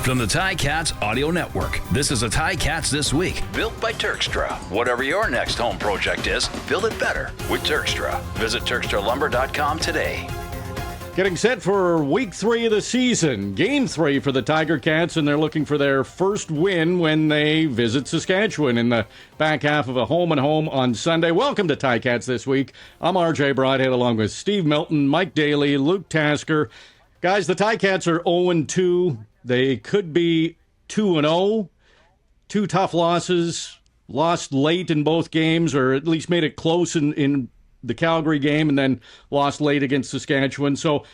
From the Ticats Audio Network, this is a Ticats This Week, built by Turkstra. Whatever your next home project is, build it better with Turkstra. Visit TurkstraLumber.com today. Getting set for week 3 of the season, game 3 for the Tiger Cats, and they're looking for their first win when they visit Saskatchewan in the back half of a home-and-home on Sunday. Welcome to Ticats This Week. I'm RJ Broadhead along with Steve Milton, Mike Daly, Luke Tasker. Guys, the Ticats are 0-2. They could be 2-0. 2 tough losses, lost late in both games, or at least made it close in the Calgary game, and then lost late against Saskatchewan. So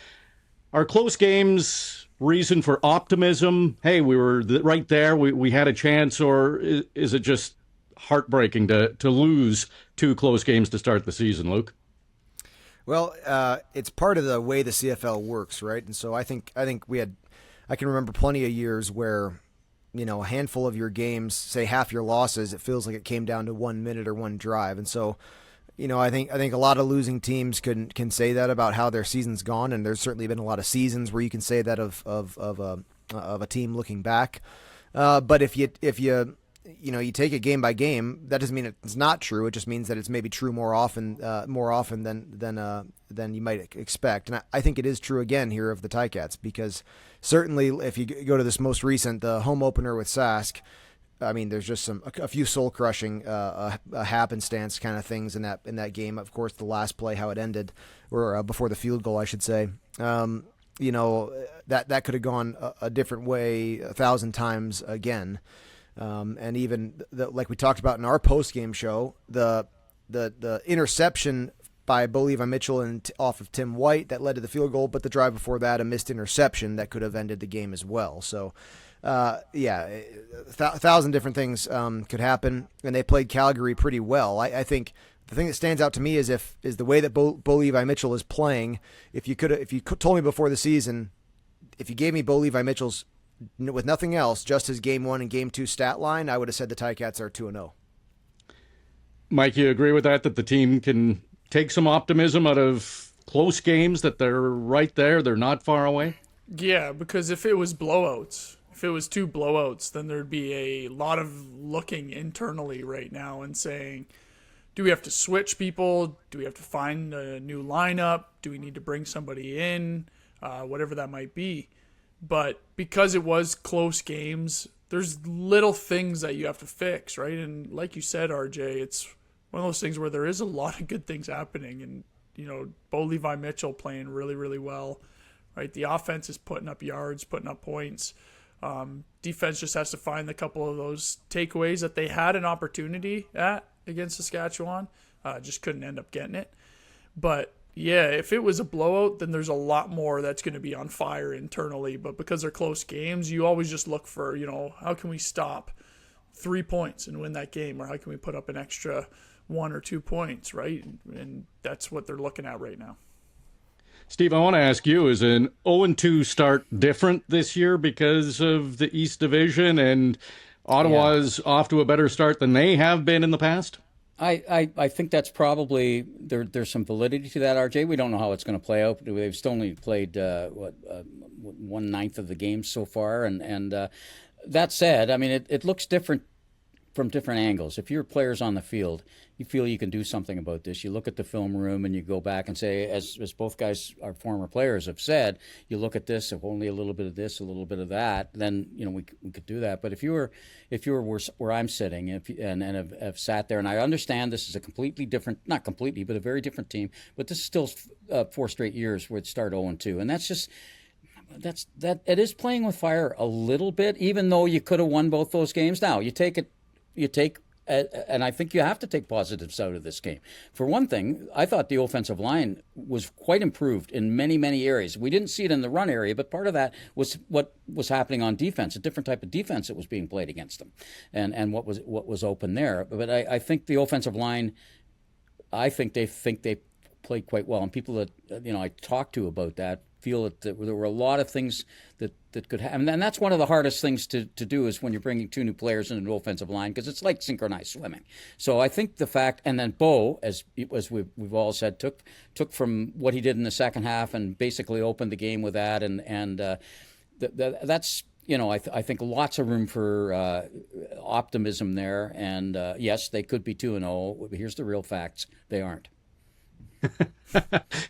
are close games reason for optimism? Hey, we were right there. We had a chance, or is it just heartbreaking to lose 2 close games to start the season, Luke? Well, it's part of the way the CFL works, right? And so I think I can remember plenty of years where, you know, a handful of your games, say half your losses, it feels like it came down to 1 minute or one drive. And so, you know, I think a lot of losing teams can say that about how their season's gone, and there's certainly been a lot of seasons where you can say that of a team looking back. But if you take it game by game, that doesn't mean it's not true. It just means that it's maybe true more often than you might expect. And I think it is true again here of the Ticats, because certainly if you go to this most recent, the home opener with Sask, I mean, there's just a few soul-crushing happenstance kind of things in that game. Of course, the last play, how it ended, or before the field goal, I should say. You know, that could have gone a different way 1,000 times again. And even like we talked about in our post-game show, the interception by Levi Mitchell and off of Tim White that led to the field goal, but the drive before that, a missed interception that could have ended the game as well. So. 1,000 different things could happen, and they played Calgary pretty well. I think the thing that stands out to me is the way that Levi Mitchell is playing. If you told me before the season, if you gave me Levi Mitchell's with nothing else, just his game 1 and game 2 stat line, I would have said the Ticats are 2-0. Mike, you agree with that the team can take some optimism out of close games, that they're right there, they're not far away? Yeah, because if it was blowouts. If it was 2 blowouts, then there'd be a lot of looking internally right now and saying, do we have to switch people? Do we have to find a new lineup? Do we need to bring somebody in? Whatever that might be. But because it was close games, there's little things that you have to fix, right? And like you said, RJ, it's one of those things where there is a lot of good things happening. And, you know, Levi Mitchell playing really, really well, right? The offense is putting up yards, putting up points. Defense just has to find a couple of those takeaways that they had an opportunity at against Saskatchewan. Just couldn't end up getting it. But, yeah, if it was a blowout, then there's a lot more that's going to be on fire internally. But because they're close games, you always just look for, you know, how can we stop 3 points and win that game? Or how can we put up an extra 1 or 2 points, right? And that's what they're looking at right now. Steve, I want to ask you, is an 0-2 start different this year because of the East Division, and Ottawa's off to a better start than they have been in the past? I think that's probably, there's some validity to that, RJ. We don't know how it's going to play out. They've still only played, 1/9 of the games so far. And that said, I mean, it looks different from different angles. If your player's on the field, you feel you can do something about this. You look at the film room and you go back and say, as both guys, our former players, have said, you look at this, if only a little bit of this, a little bit of that, then you know we could do that. But if you were where I'm sitting, and have sat there, and I understand this is a completely different, not completely, but a very different team. But this is still 4 straight years where it started 0-2, and that's just. It is playing with fire a little bit, even though you could have won both those games. Now you take, and I think you have to take positives out of this game. For one thing, I thought the offensive line was quite improved in many, many areas. We didn't see it in the run area, but part of that was what was happening on defense, a different type of defense that was being played against them, and what was open there. But I think the offensive line, I think they played quite well, and people that I talked to about that feel that there were a lot of things that could happen. And that's one of the hardest things to do is when you're bringing 2 new players in an offensive line, because it's like synchronized swimming. So I think the fact, and then Bo, as we've all said, took from what he did in the second half and basically opened the game with that, and that's I think lots of room for optimism there. And yes, they could be 2-0. Here's the real facts: they aren't.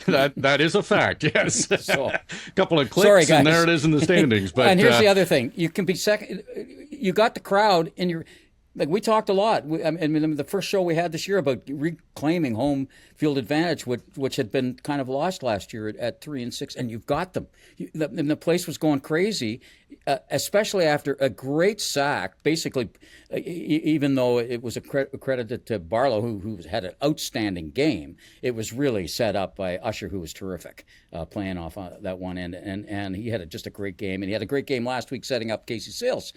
That is a fact. Yes. So, a couple of clicks, sorry, guys. and there it is in the standings. But and here's the other thing: you can be second. You got the crowd in your. Like we talked a lot. I mean, the first show we had this year about reclaiming home field advantage, which had been kind of lost last year at 3-6, and you've got them. And the place was going crazy, especially after a great sack. Basically, even though it was accredited to Barlow, who had an outstanding game, it was really set up by Usher, who was terrific, playing off that one end, and he had just a great game, and he had a great game last week setting up Casey Sales.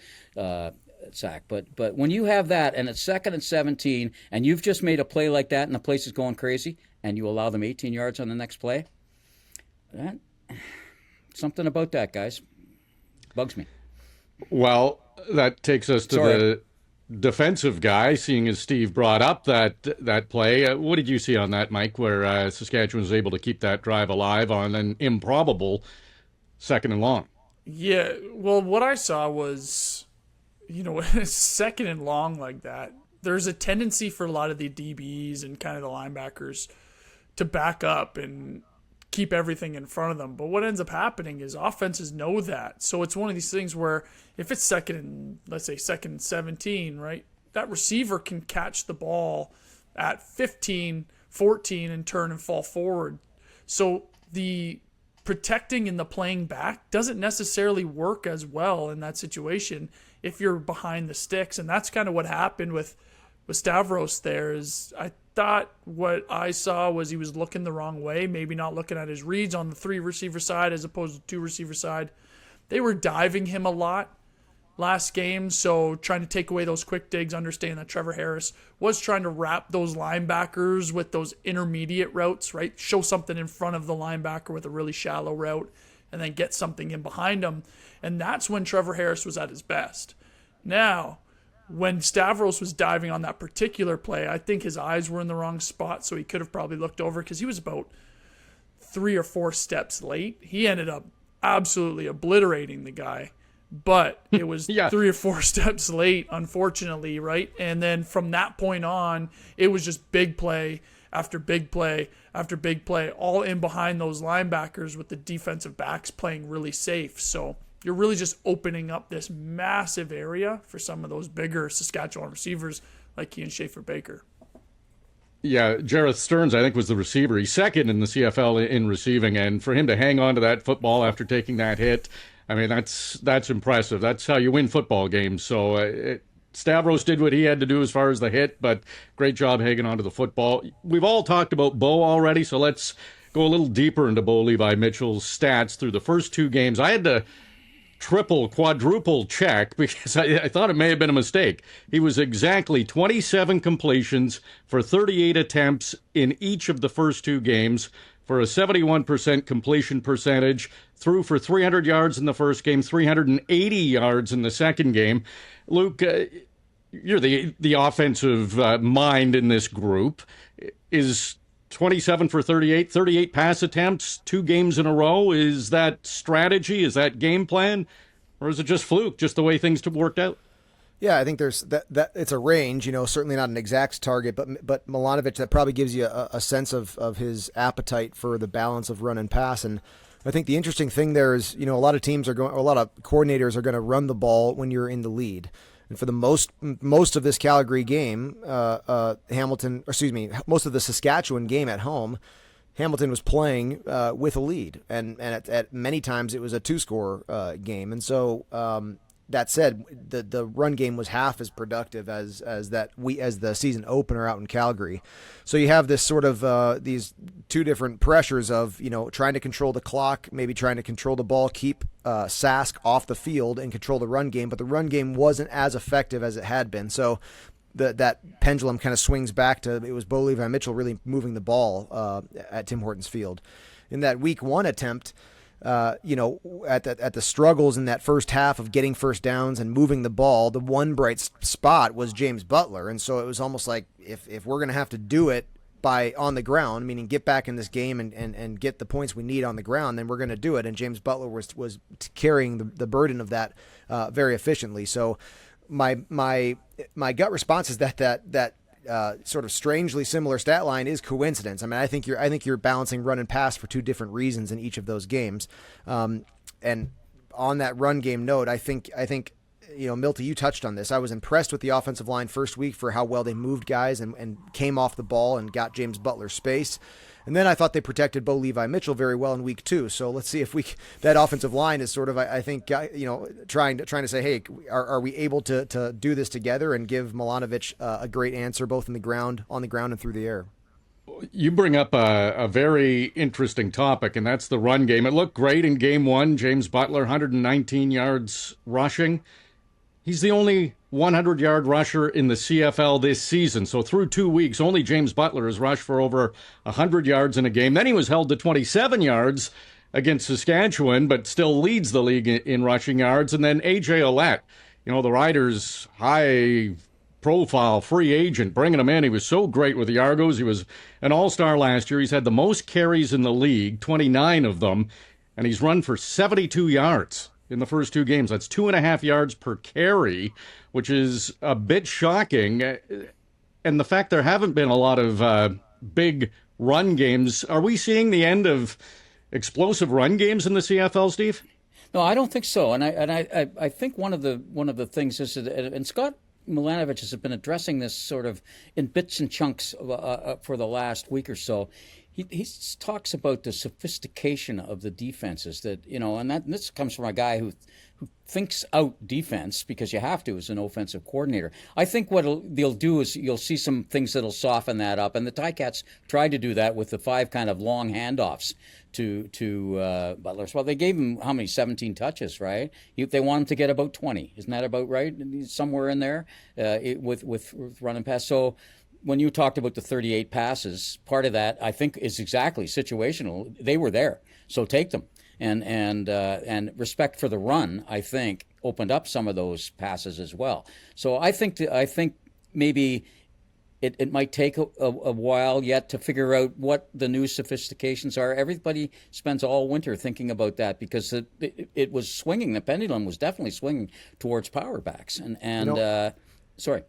Sack, but when you have that and it's 2nd and 17 and you've just made a play like that and the place is going crazy and you allow them 18 yards on the next play, something about that, guys, bugs me. Well, that takes us to the defensive guy, seeing as Steve brought up that play. What did you see on that, Mike, where Saskatchewan was able to keep that drive alive on an improbable 2nd and long? Yeah, well, what I saw was, when it's 2nd and long like that, there's a tendency for a lot of the DBs and kind of the linebackers to back up and keep everything in front of them. But what ends up happening is offenses know that. So it's one of these things where if it's let's say 2nd and 17, right, that receiver can catch the ball at 15, 14 and turn and fall forward. So the protecting and the playing back doesn't necessarily work as well in that situation if you're behind the sticks. And that's kind of what happened with Stavros there. Is I thought what I saw was he was looking the wrong way, maybe not looking at his reads on the 3 receiver side as opposed to 2 receiver side. They were diving him a lot last game, so trying to take away those quick digs, understanding that Trevor Harris was trying to wrap those linebackers with those intermediate routes, right? Show something in front of the linebacker with a really shallow route and then get something in behind him. And that's when Trevor Harris was at his best. Now, when Stavros was diving on that particular play, I think his eyes were in the wrong spot, so he could have probably looked over because he was about 3 or 4 steps late. He ended up absolutely obliterating the guy, but it was 3 or 4 steps late, unfortunately, right? And then from that point on, it was just big play after big play after big play, all in behind those linebackers with the defensive backs playing really safe. So you're really just opening up this massive area for some of those bigger Saskatchewan receivers like Kean Schaefer-Baker. Yeah, Jareth Stearns, I think, was the receiver. He's 2nd in the CFL in receiving, and for him to hang on to that football after taking that hit, I mean, that's impressive. That's how you win football games. So Stavros did what he had to do as far as the hit, but great job hanging on to the football. We've all talked about Bo already, so let's go a little deeper into Bo Levi Mitchell's stats through the first 2 games. I had to quadruple check because I thought it may have been a mistake. He was exactly 27 completions for 38 attempts in each of the first 2 games for a 71% completion percentage, threw for 300 yards in the first game, 380 yards in the second game. Luke, you're the offensive mind in this group. Is 27 for 38 pass attempts, 2 games in a row? Is that strategy? Is that game plan? Or is it just fluke, just the way things worked out? Yeah, I think there's that it's a range, certainly not an exact target, but Milanovic, that probably gives you a sense of his appetite for the balance of run and pass. And I think the interesting thing there is, a lot of teams a lot of coordinators are going to run the ball when you're in the lead. And for the most of this Calgary game, most of the Saskatchewan game at home, Hamilton was playing with a lead, and at many times it was a 2-score game. And so that said, the run game was half as productive as the season opener out in Calgary. So you have this sort of these 2 different pressures of trying to control the clock, maybe trying to control the ball, keep Sask off the field and control the run game, but the run game wasn't as effective as it had been. So that pendulum kind of swings back to it was Bo Levi Mitchell really moving the ball at Tim Hortons Field. In that week 1 attempt, at the struggles in that first half of getting first downs and moving the ball, the one bright spot was James Butler. And so it was almost like if we're going to have to do it by on the ground, meaning get back in this game and get the points we need on the ground, then we're going to do it. And James Butler was carrying the burden of that very efficiently. So my gut response is that sort of strangely similar stat line is coincidence. I mean, I think you're balancing run and pass for two different reasons in each of those games. And on that run game note, I think Milton, you touched on this. I was impressed with the offensive line first week for how well they moved guys and came off the ball and got James Butler space. And then I thought they protected Levi Mitchell very well in week 2. So let's see if that offensive line is sort of, I think, trying to say, hey, are we able to do this together and give Milanovic a great answer both on the ground and through the air. You bring up a very interesting topic, and that's the run game. It looked great in game 1. James Butler, 119 yards rushing. He's the only 100-yard rusher in the CFL this season. So through 2 weeks, only James Butler has rushed for over 100 yards in a game. Then he was held to 27 yards against Saskatchewan, but still leads the league in rushing yards. And then A.J. Ouellette, the Riders' high-profile free agent, bringing him in. He was so great with the Argos. He was an all-star last year. He's had the most carries in the league, 29 of them, and he's run for 72 yards in the first 2 games. That's 2.5 yards per carry, which is a bit shocking. And the fact there haven't been a lot of big run games, are we seeing the end of explosive run games in the CFL, Steve? No, I don't think so. And I think one of the things is that, and Scott Milanovic has been addressing this sort of in bits and chunks for the last week or so. He talks about the sophistication of the defenses that, and this comes from a guy who thinks out defense because you have to as an offensive coordinator. I think what they'll do is you'll see some things that'll soften that up, and the Ticats tried to do that with the 5 kind of long handoffs to Butler. Well, they gave him how many? 17 touches, right? They want him to get about 20. Isn't that about right? Somewhere in there with run and pass. So when you talked about the 38 passes, part of that I think is exactly situational. They were there, so take them. And respect for the run, I think, opened up some of those passes as well. So I think maybe it might take a while yet to figure out what the new sophistications are. Everybody spends all winter thinking about that because it was swinging. The pendulum was definitely swinging towards power backs. Sorry.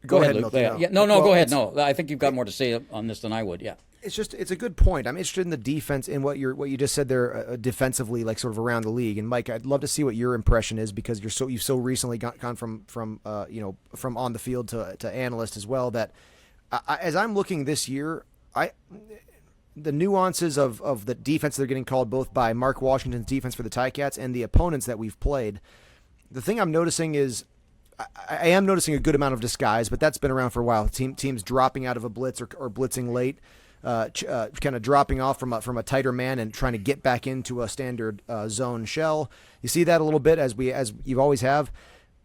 Go ahead, Milton. Go ahead. No, I think you've got more to say on this than I would. Yeah. It's a good point. I'm interested in the defense in what you just said there defensively, like sort of around the league. And Mike, I'd love to see what your impression is because you've so recently gone from on the field to analyst as well. That as I'm looking this year, the nuances of the defense they're getting called both by Mark Washington's defense for the Ticats and the opponents that we've played. The thing I'm noticing is I am noticing a good amount of disguise, but that's been around for a while. Teams dropping out of a blitz or blitzing late. Kind of dropping off from a tighter man and trying to get back into a standard zone shell. You see that a little bit as you always have.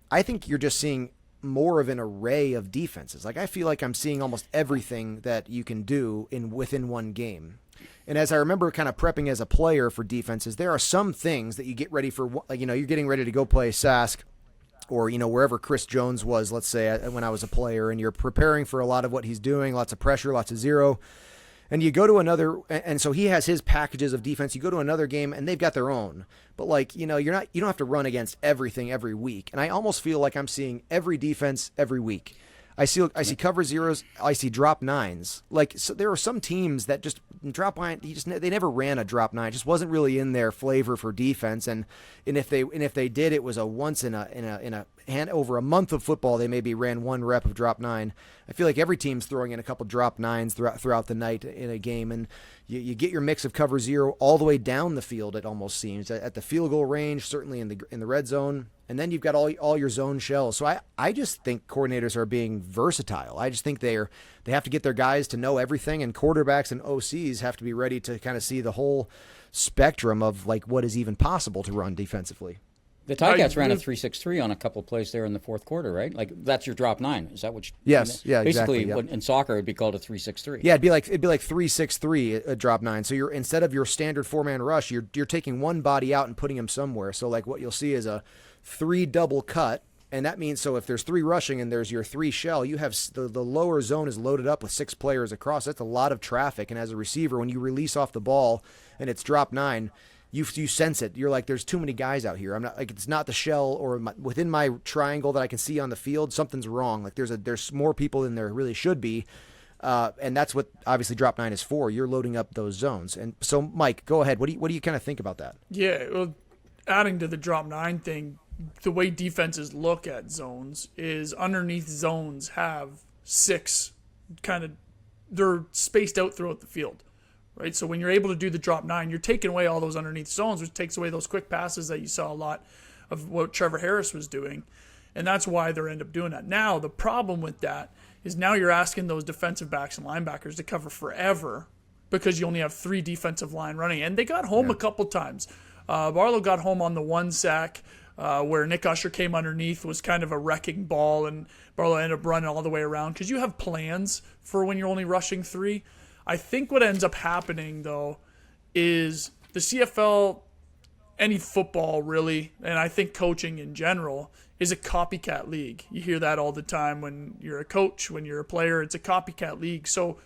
I think you're just seeing more of an array of defenses. Like I feel like I'm seeing almost everything that you can do within one game. And as I remember kind of prepping as a player for defenses, there are some things that you get ready for, you're getting ready to go play Sask or, wherever Chris Jones was, let's say, when I was a player, and you're preparing for a lot of what he's doing, lots of pressure, lots of zero. And you go to another, and so he has his packages of defense. You go to another game, and they've got their own. But you don't have to run against everything every week. And I almost feel like I'm seeing every defense every week. I see cover zeros. I see drop nines. So there are some teams that just drop nine. They never ran a drop nine. It just wasn't really in their flavor for defense. And if they did, it was a once in a hand over a month of football. They maybe ran 1 rep of drop 9. I feel like every team's throwing in a couple drop 9s throughout the night in a game, and you get your mix of cover zero all the way down the field. It almost seems at the field goal range, certainly in the red zone. And then you've got all your zone shells. So I just think coordinators are being versatile. I just think they have to get their guys to know everything, and quarterbacks and OCs have to be ready to kind of see the whole spectrum of what is even possible to run defensively. The Ticats ran a 3-6-3 on a couple plays there in the fourth quarter, right? That's your drop 9. Is that what you Yes, yeah, basically, exactly. Yeah. In soccer it'd be called a 3-6-3. Yeah, it'd be like 3-6-3 a drop 9. So you're, instead of your standard 4-man rush, you're taking one body out and putting him somewhere. So what you'll see is a 3 double cut And that means, so if there's 3 rushing and there's your 3 shell, you have the lower zone is loaded up with 6 players across. That's a lot of traffic. And as a receiver, when you release off the ball and it's drop 9, you sense it. You're like, there's too many guys out here. I'm not like, it's not the shell or within my triangle that I can see on the field. Something's wrong. Like there's more people than there really should be. And that's what obviously drop 9 is for. You're loading up those zones. And so, Mike, go ahead. What do you kind of think about that? Yeah, well, adding to the drop 9 thing, the way defenses look at zones is underneath zones have 6 they're spaced out throughout the field, right? So when you're able to do the drop 9, you're taking away all those underneath zones, which takes away those quick passes that you saw a lot of what Trevor Harris was doing. And that's why they end up doing that. Now, the problem with that is now you're asking those defensive backs and linebackers to cover forever because you only have 3 defensive line running. And they got home a couple times. Barlow got home on the 1 sack where Nick Usher came underneath, was kind of a wrecking ball, and Barlow ended up running all the way around because you have plans for when you're only rushing 3. I think what ends up happening, though, is the CFL, any football really, and I think coaching in general, is a copycat league. You hear that all the time when you're a coach, when you're a player, it's a copycat league. So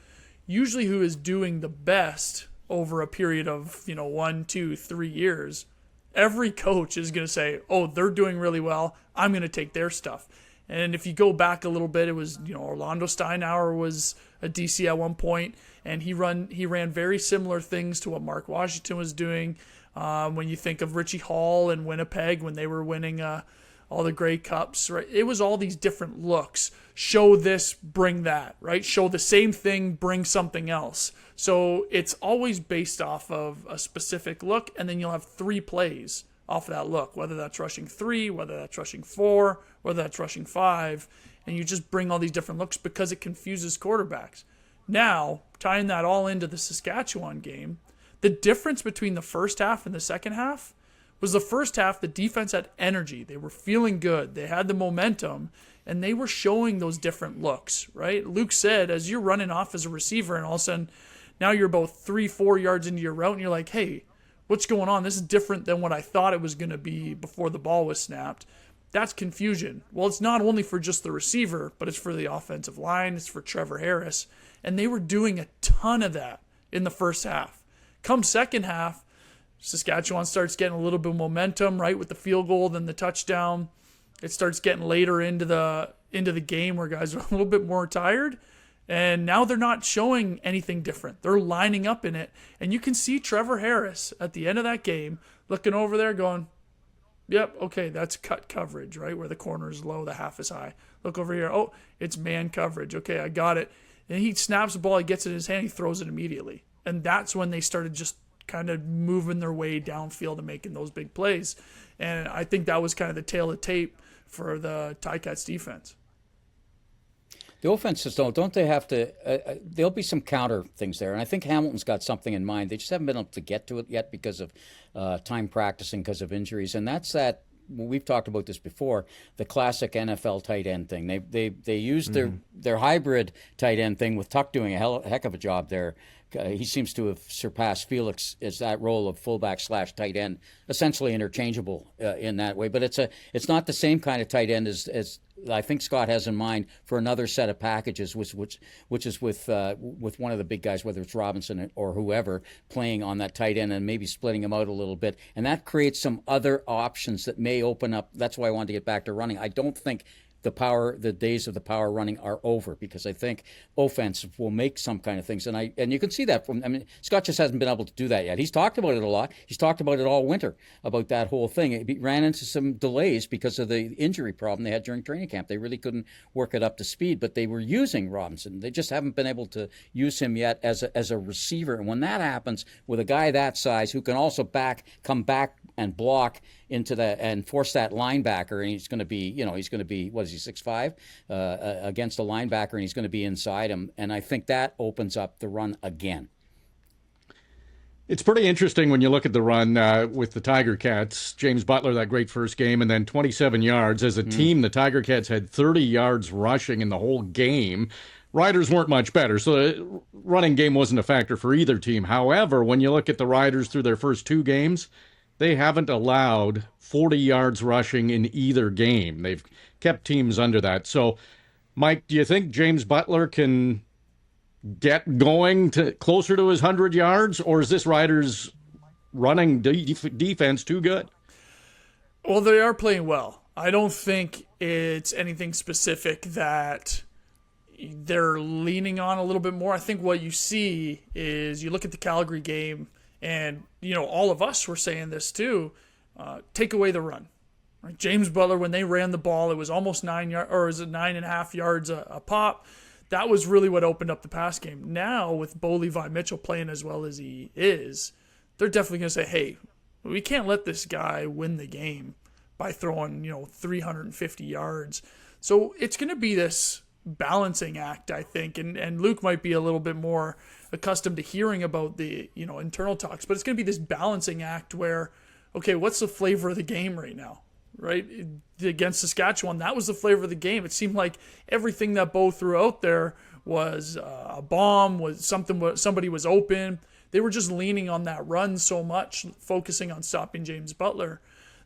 usually who is doing the best over a period of 1, 2, 3 years, every coach is going to say, oh, they're doing really well, I'm going to take their stuff. And if you go back a little bit, it was, Orlando Steinauer was a DC at one point, and he ran very similar things to what Mark Washington was doing. When you think of Richie Hall and Winnipeg when they were winning all the Grey Cups, right? It was all these different looks. Show this, bring that, right? Show the same thing, bring something else. So it's always based off of a specific look, and then you'll have 3 plays off of that look, whether that's rushing 3, whether that's rushing 4, whether that's rushing 5, and you just bring all these different looks because it confuses quarterbacks. Now, tying that all into the Saskatchewan game, the difference between the first half and the second half was the first half, the defense had energy. They were feeling good. They had the momentum, and they were showing those different looks, right? Luke said, as you're running off as a receiver, and all of a sudden, now you're about 3-4 yards into your route, and you're like, hey, what's going on? This is different than what I thought it was going to be before the ball was snapped. That's confusion. Well, it's not only for just the receiver, but it's for the offensive line. It's for Trevor Harris. And they were doing a ton of that in the first half. Come second half, Saskatchewan starts getting a little bit of momentum, right, with the field goal, then the touchdown. It starts getting later into the game where guys are a little bit more tired. And now they're not showing anything different. They're lining up in it. And you can see Trevor Harris at the end of that game looking over there going, yep, okay, that's cut coverage, right, where the corner is low, the half is high. Look over here. Oh, it's man coverage. Okay, I got it. And he snaps the ball, he gets it in his hand, he throws it immediately. And that's when they started just kind of moving their way downfield and making those big plays. And I think that was kind of the tail of tape for the Ticats defense. The offenses don't they have to? There'll be some counter things there, and I think Hamilton's got something in mind. They just haven't been able to get to it yet because of time practicing, because of injuries, and that's that. We've talked about this before. The classic NFL tight end thing. They used their hybrid tight end thing with Tuck doing a heck of a job there. He seems to have surpassed Felix as that role of fullback / tight end, essentially interchangeable in that way. But it's not the same kind of tight end as I think Scott has in mind for another set of packages, which is with one of the big guys, whether it's Robinson or whoever, playing on that tight end and maybe splitting them out a little bit. And that creates some other options that may open up. That's why I wanted to get back to running. I don't think the days of the power running are over, because I think offense will make some kind of things. And you can see that Scott just hasn't been able to do that yet. He's talked about it a lot. He's talked about it all winter, about that whole thing. It ran into some delays because of the injury problem they had during training camp. They really couldn't work it up to speed, but they were using Robinson. They just haven't been able to use him yet as a receiver. And when that happens with a guy that size who can also come back and block into that and force that linebacker, and he's going to be what is he, 6'5", against a linebacker, and he's going to be inside him, and I think that opens up the run again. It's pretty interesting when you look at the run with the Tiger Cats. James Butler, that great first game, and then 27 yards. As a team, the Tiger Cats had 30 yards rushing in the whole game. Riders weren't much better, so the running game wasn't a factor for either team. However, when you look at the Riders through their first 2 games, they haven't allowed 40 yards rushing in either game. They've kept teams under that. So, Mike, do you think James Butler can get going to closer to his 100 yards, or is this Riders running defense too good? Well, they are playing well. I don't think it's anything specific that they're leaning on a little bit more. I think what you see is you look at the Calgary game, and all of us were saying this too. Take away the run. Right? James Butler, when they ran the ball, it was almost 9 yards, or is it 9.5 yards a pop? That was really what opened up the pass game. Now, with Levi Mitchell playing as well as he is, they're definitely going to say, hey, we can't let this guy win the game by throwing 350 yards. So it's going to be this balancing act, I think, and Luke might be a little bit more accustomed to hearing about the internal talks, but it's going to be this balancing act where, okay, what's the flavor of the game right now? Right? Against Saskatchewan, that was the flavor of the game. It seemed like everything that Bo threw out there was a bomb, was somebody was open. They were just leaning on that run so much, focusing on stopping James Butler,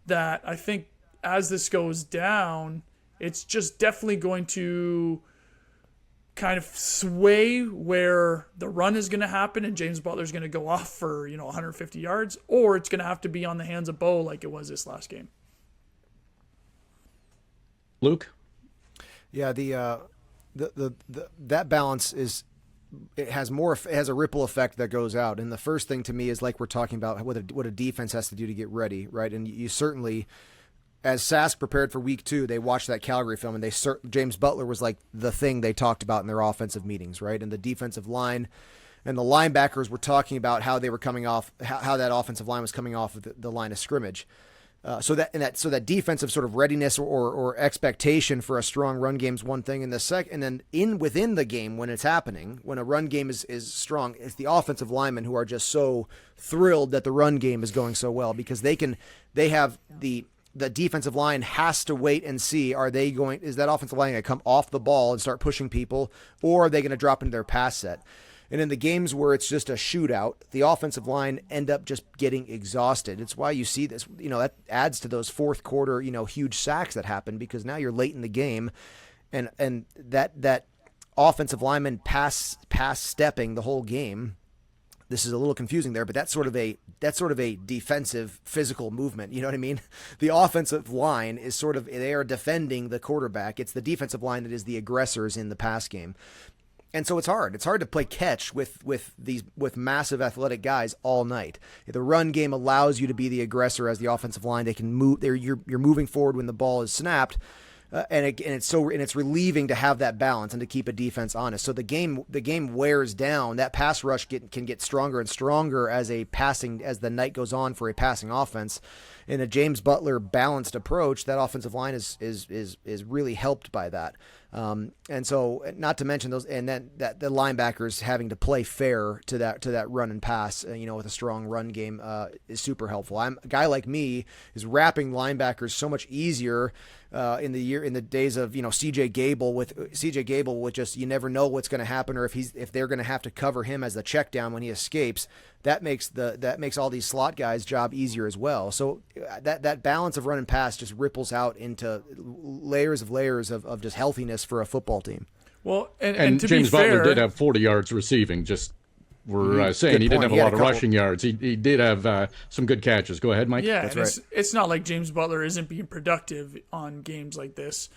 that I think as this goes down, it's just definitely going to kind of sway where the run is going to happen and James Butler's going to go off for 150 yards, or it's going to have to be on the hands of Bo like it was this last game. Luke? Yeah, that balance has a ripple effect that goes out. And the first thing to me is, like we're talking about, what a defense has to do to get ready, right? And you certainly, as Sask prepared for week 2, they watched that Calgary film, and James Butler was like the thing they talked about in their offensive meetings, right? And the defensive line and the linebackers were talking about how they were coming off, how that offensive line was coming off of the line of scrimmage. So that defensive sort of readiness or expectation for a strong run game is one thing, and then within the game when it's happening, when a run game is strong, it's the offensive linemen who are just so thrilled that the run game is going so well, because they have the defensive line has to wait and see, is that offensive line going to come off the ball and start pushing people, or are they going to drop into their pass set? And in the games where it's just a shootout, the offensive line end up just getting exhausted. It's why you see this, that adds to those fourth quarter, huge sacks that happen, because now you're late in the game, and that offensive lineman pass stepping the whole game. This is a little confusing there, but that's sort of a defensive physical movement. You know what I mean? The offensive line is they are defending the quarterback. It's the defensive line that is the aggressors in the pass game. And so it's hard. It's hard to play catch with massive athletic guys all night. The run game allows you to be the aggressor as the offensive line. They can move. You're moving forward when the ball is snapped, and it's relieving to have that balance and to keep a defense honest. So the game wears down. That pass rush can get stronger and stronger as the night goes on for a passing offense. In a James Butler balanced approach, that offensive line is really helped by that. And so, not to mention those, and then that the linebackers having to play fair to that run and pass, with a strong run game, is super helpful. A guy like me is wrapping linebackers so much easier in the days of CJ Gable with just, you never know what's going to happen, or if they're going to have to cover him as the check down when he escapes. That makes all these slot guys' job easier as well. So that balance of run and pass just ripples out into layers of just healthiness for a football team. Well, and to James be fair, Butler did have 40 yards receiving. Just we're saying Good he didn't point. have a lot of rushing yards. He did have some good catches. Go ahead, Mike. Yeah, That's and right. It's not like James Butler isn't being productive on games like this.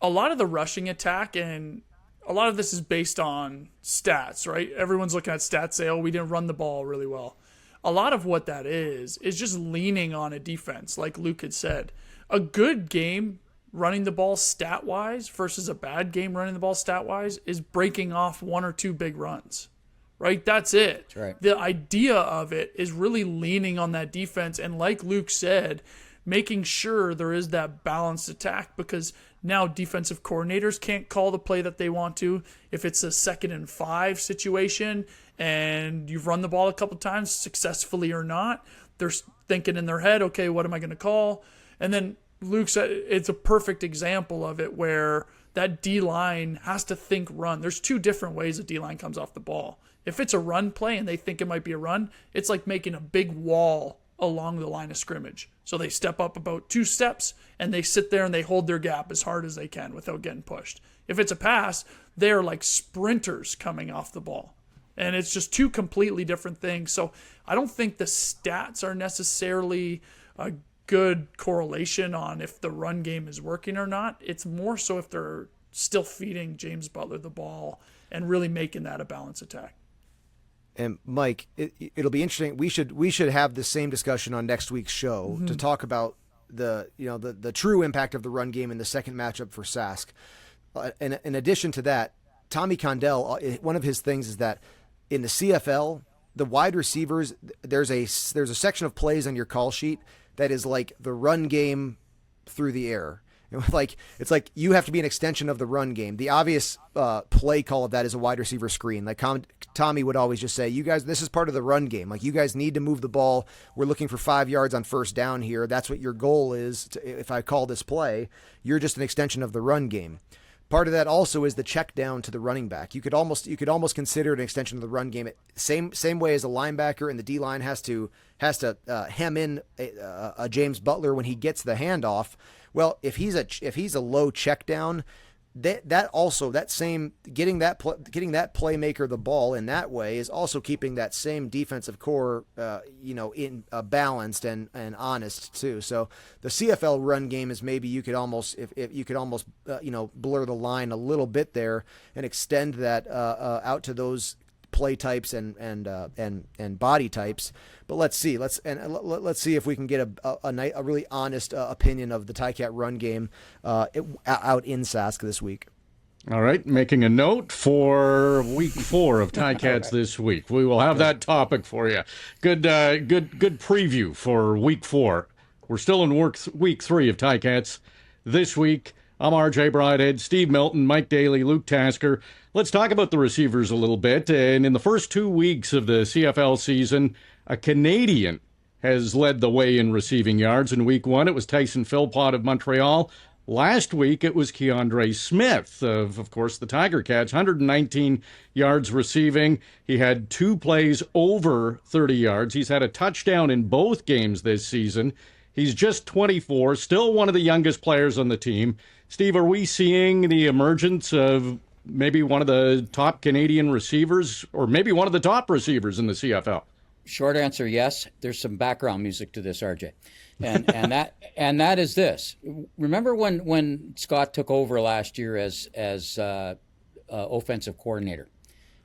A lot of the rushing attack, and a lot of this is based on stats, right? Everyone's looking at stats, say, oh, we didn't run the ball really well. A lot of what that is just leaning on a defense, like Luke had said. A good game running the ball stat-wise versus a bad game running the ball stat-wise is breaking off one or two big runs, right? That's it. That's right. The idea of it is really leaning on that defense, and like Luke said, making sure there is that balanced attack, because now defensive coordinators can't call the play that they want to. If it's a 2nd and 5 situation and you've run the ball a couple times successfully or not, they're thinking in their head, okay, what am I going to call? And then Luke said it's a perfect example of it, where that D-line has to think run. There's two different ways a D-line comes off the ball. If it's a run play and they think it might be a run, it's like making a big wall along the line of scrimmage. So they step up about 2 steps and they sit there and they hold their gap as hard as they can without getting pushed. If it's a pass, they're like sprinters coming off the ball. And it's just 2 completely different things. So I don't think the stats are necessarily a good correlation on if the run game is working or not. It's more so if they're still feeding James Butler the ball and really making that a balanced attack. And Mike, it'll be interesting. We should have the same discussion on next week's show to talk about the true impact of the run game in the second matchup for Sask. And in addition to that, Tommy Condell, one of his things is that in the CFL, the wide receivers, there's a section of plays on your call sheet that is like the run game through the air. It's like you have to be an extension of the run game. The obvious play call of that is a wide receiver screen. Like Tommy would always just say, you guys, this is part of the run game. Like, you guys need to move the ball. We're looking for 5 yards on first down here. That's what your goal is. If I call this play, you're just an extension of the run game. Part of that also is the check down to the running back. You could almost consider it an extension of the run game. Same way as a linebacker, and the D line has to hem in a James Butler when he gets the handoff. Well, if he's a low check down, getting that playmaker the ball in that way is also keeping that same defensive core, in balanced and honest too. So the CFL run game is maybe you could almost blur the line a little bit there and extend that out to those play types and body types. But let's see. Let's see if we can get a really honest opinion of the Ticat run game out in Sask this week. All right, making a note for week 4 of Ticats this week. We will have that topic for you. Good preview for week 4. We're still in week 3 of Ticats this week. I'm RJ Broadhead, Steve Milton, Mike Daly, Luke Tasker. Let's talk about the receivers a little bit. And in the first 2 weeks of the CFL season, a Canadian has led the way in receiving yards. In week 1, it was Tyson Philpott of Montreal. Last week, it was Kiondre Smith of course, the Tiger Cats, 119 yards receiving. He had 2 plays over 30 yards. He's had a touchdown in both games this season. He's just 24, still one of the youngest players on the team. Steve, are we seeing the emergence of maybe one of the top Canadian receivers, or maybe one of the top receivers in the CFL? Short answer, yes. There's some background music to this, RJ. And that is this. Remember when Scott took over last year as offensive coordinator?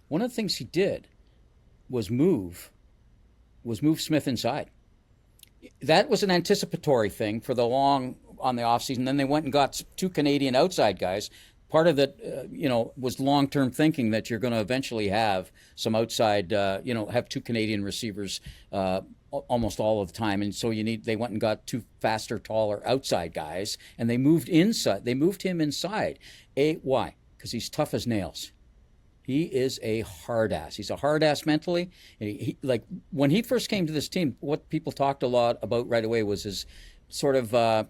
One of the things he did was move Smith inside. That was an anticipatory thing for the long on the offseason. Then they went and got 2 Canadian outside guys. Part of that, was long-term thinking that you're going to eventually have some outside, have 2 Canadian receivers almost all of the time. And so they went and got 2 faster, taller outside guys, and they moved inside. They moved him inside. Why? Because he's tough as nails. He is a hard ass. He's a hard ass mentally. And like when he first came to this team, what people talked a lot about right away was his sort of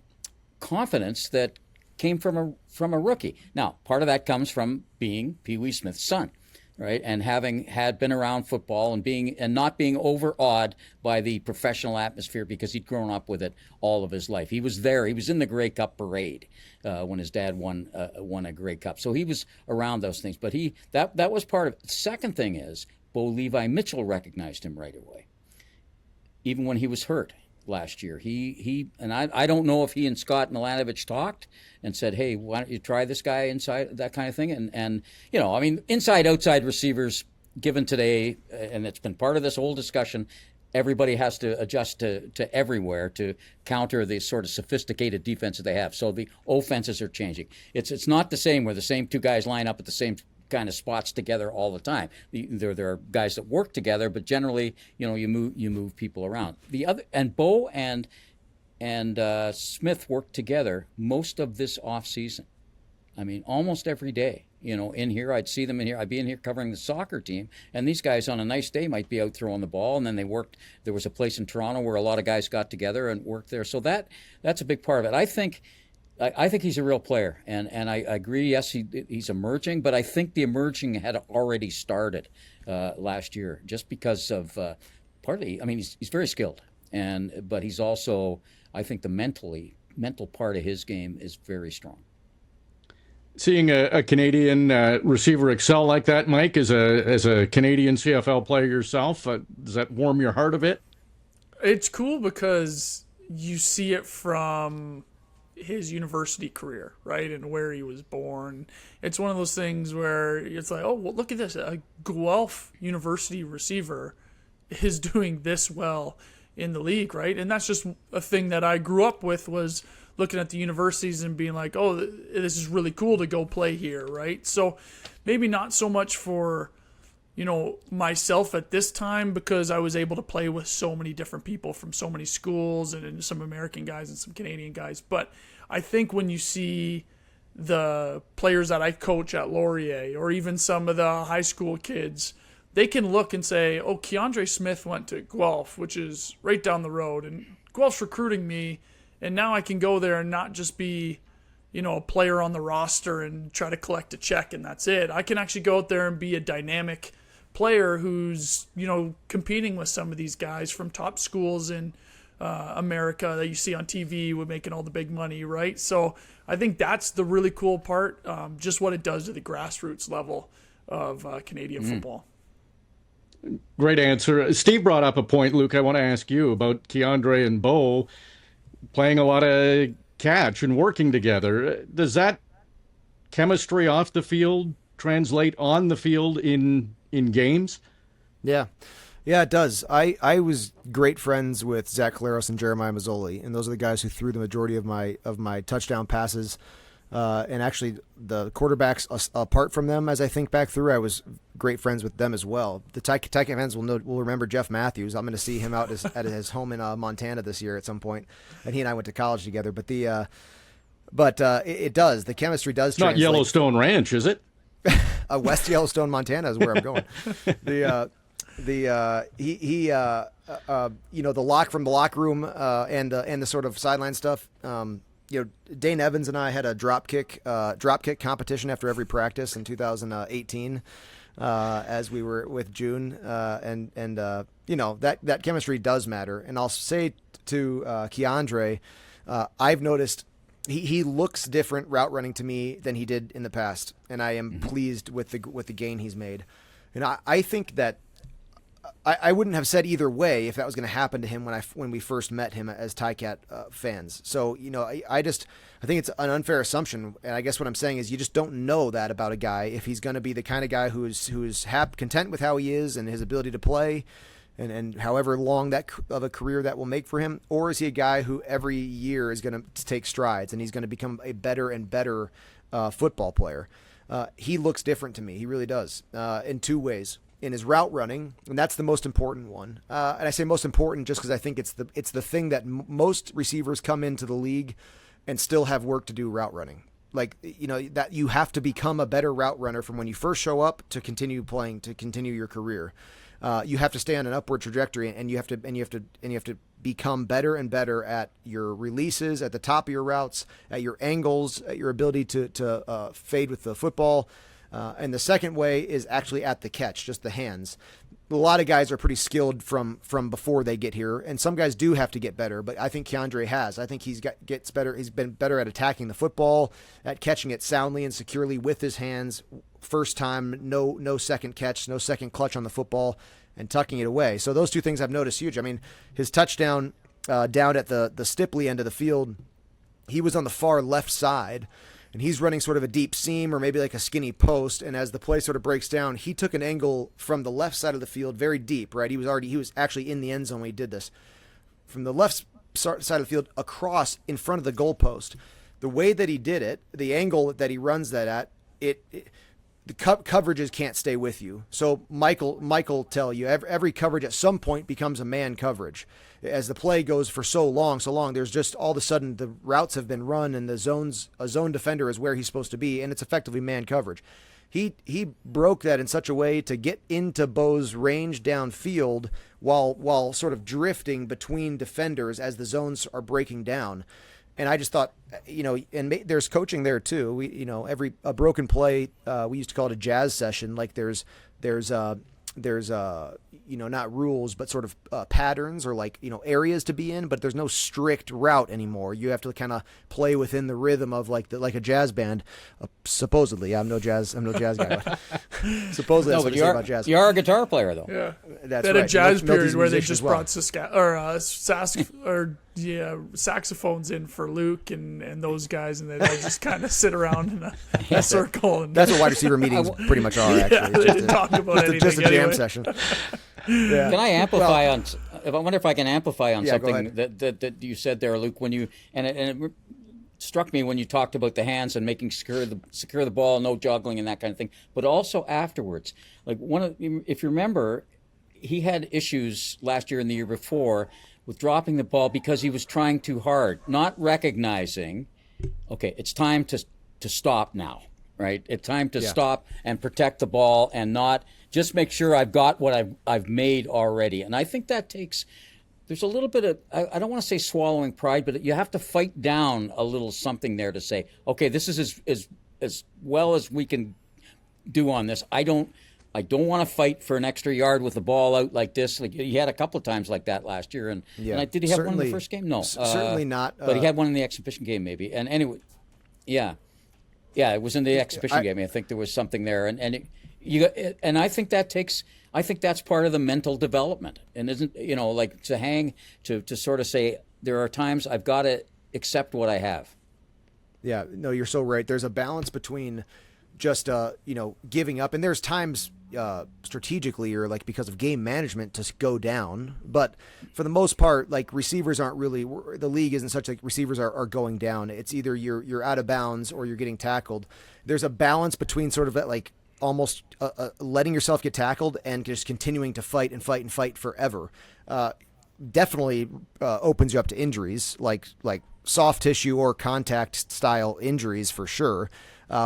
confidence that came from a rookie. Now, part of that comes from being Pee Wee Smith's son, right? And having been around football and not being overawed by the professional atmosphere because he'd grown up with it all of his life. He was there. He was in the Grey Cup parade when his dad won a Grey Cup. So he was around those things. But that was part of it. The second thing is Levi Mitchell recognized him right away, even when he was hurt last year. I don't know if he and Scott Milanovich talked and said, hey, why don't you try this guy inside, that kind of thing. And inside, outside receivers given today, and it's been part of this whole discussion, everybody has to adjust to everywhere to counter the sort of sophisticated defense that they have. So the offenses are changing. It's not the same where the same 2 guys line up at the same kind of spots together all the time. There are guys that work together, but generally, you move people around. The other, and Bo and Smith worked together most of this off season. I mean, almost every day. In here, I'd see them in here. I'd be in here covering the soccer team, and these guys on a nice day might be out throwing the ball, and then they worked. There was a place in Toronto where a lot of guys got together and worked there. So that's a big part of it. I think he's a real player, and I agree, yes, he's emerging, but I think the emerging had already started last year just because of partly, he's very skilled. But he's also, I think, the mental part of his game is very strong. Seeing a Canadian receiver excel like that, Mike, as a Canadian CFL player yourself, does that warm your heart a bit? It's cool because you see it from his university career, right, and where he was born. It's one of those things where it's like, oh, well, look at this. A Guelph University receiver is doing this well in the league, right? And that's just a thing that I grew up with, was looking at the universities and being like, oh, this is really cool to go play here, right? So maybe not so much for, myself at this time, because I was able to play with so many different people from so many schools and some American guys and some Canadian guys. But I think when you see the players that I coach at Laurier, or even some of the high school kids, they can look and say, oh, Kiondre Smith went to Guelph, which is right down the road, and Guelph's recruiting me, and now I can go there and not just be, a player on the roster and try to collect a check and that's it. I can actually go out there and be a dynamic player who's, competing with some of these guys from top schools in America that you see on TV with making all the big money, right? So I think that's the really cool part, just what it does to the grassroots level of Canadian football. Great answer. Steve brought up a point, Luke, I want to ask you about Kiondre and Bo playing a lot of catch and working together. Does that chemistry off the field translate on the field in games? Yeah, it does. I was great friends with Zach Claros and Jeremiah Mazzoli, and those are the guys who threw the majority of my touchdown passes. And actually, the quarterbacks, apart from them, as I think back through, I was great friends with them as will. The Ticat fans will remember Jeff Matthews. I'm going to see him out at his home in Montana this year at some point, and he and I went to college together. But it does. The chemistry does. It's not Yellowstone Ranch, is it? West Yellowstone, Montana is where I'm going. The lock from the locker room and the sort of sideline stuff. Dane Evans and I had a dropkick competition after every practice in 2018, as we were with June, that chemistry does matter. And I'll say to Kiondre, I've noticed he looks different route running to me than he did in the past, and I am pleased with the gain he's made. And I think that I wouldn't have said either way if that was going to happen to him when we first met him as Ticat fans. So I think it's an unfair assumption, and I guess what I'm saying is you just don't know that about a guy, if he's going to be the kind of guy who's content with how he is and his ability to play, and however long of a career that will make for him, or is he a guy who every year is going to take strides and he's going to become a better and better football player. He looks different to me. He really does, in two ways. In his route running, and that's the most important one. And I say most important just because I think it's the thing that most receivers come into the league and still have work to do route running. Like, that you have to become a better route runner from when you first show up to continue playing, to continue your career. You have to stay on an upward trajectory, and you have to become better and better at your releases, at the top of your routes, at your angles, at your ability to fade with the football. And the second way is actually at the catch, just the hands. A lot of guys are pretty skilled from before they get here, and some guys do have to get better, but I think Kiondre has. I think gets better. He's been better at attacking the football, at catching it soundly and securely with his hands. First time, no second catch, no second clutch on the football, and tucking it away. So those two things I've noticed huge. I mean, his touchdown down at the Stipley end of the field, he was on the far left side, and he's running sort of a deep seam or maybe like a skinny post. And as the play sort of breaks down, he took an angle from the left side of the field, very deep, right? He was actually in the end zone when he did this. From the left side of the field across in front of the goalpost. The way that he did it, the angle that he runs that at, the coverages can't stay with you. So Michael tell you every coverage at some point becomes a man coverage. As the play goes for so long, there's just all of a sudden the routes have been run and a zone defender is where he's supposed to be, and it's effectively man coverage. He broke that in such a way to get into Bo's range downfield while sort of drifting between defenders as the zones are breaking down. And I just thought, and there's coaching there too. A broken play, we used to call it a jazz session. Like there's not rules, but sort of patterns or like, areas to be in, but there's no strict route anymore. You have to kind of play within the rhythm of like a jazz band. Supposedly, I'm no jazz guy. But supposedly, that's what they say about jazz. You are a guitar player, though. Yeah, that's they had right. a jazz period where they musician just as well. brought saxophones in for Luke and those guys, and they'd all just kind of sit around in a circle. And That's what wide receiver meetings pretty much are. Actually, yeah, It's they just didn't a- talk about anything. just a jam anyway. session. Yeah. Can I amplify on? I wonder if I can amplify on Yeah, go something that you said there, Luke. When you and it struck me when you talked about the hands and making secure the ball, no juggling and that kind of thing. But also afterwards, like if you remember, he had issues last year and the year before with dropping the ball because he was trying too hard, not recognizing, okay, it's time to stop now, right? It's time to stop and protect the ball and not just make sure I've got what I've made already. And I think that takes, there's a little bit of, I don't want to say swallowing pride, but you have to fight down a little something there to say, okay, this is as well as we can do on this. I don't want to fight for an extra yard with the ball out like this. Like he had a couple of times like that last year, and did he have one in the first game? No, certainly not. But he had one in the exhibition game, maybe. And anyway, yeah, it was in the exhibition game. I think there was something there, and I think that takes. I think that's part of the mental development, and isn't like to sort of say there are times I've got to accept what I have. Yeah, no, you're so right. There's a balance between just giving up, and there's times strategically or like because of game management to go down, but for the most part, like receivers aren't really, the league isn't such like receivers are going down. It's either you're out of bounds or you're getting tackled. There's a balance between sort of that, like almost letting yourself get tackled and just continuing to fight and fight and fight forever. Definitely opens you up to injuries like soft tissue or contact style injuries for sure.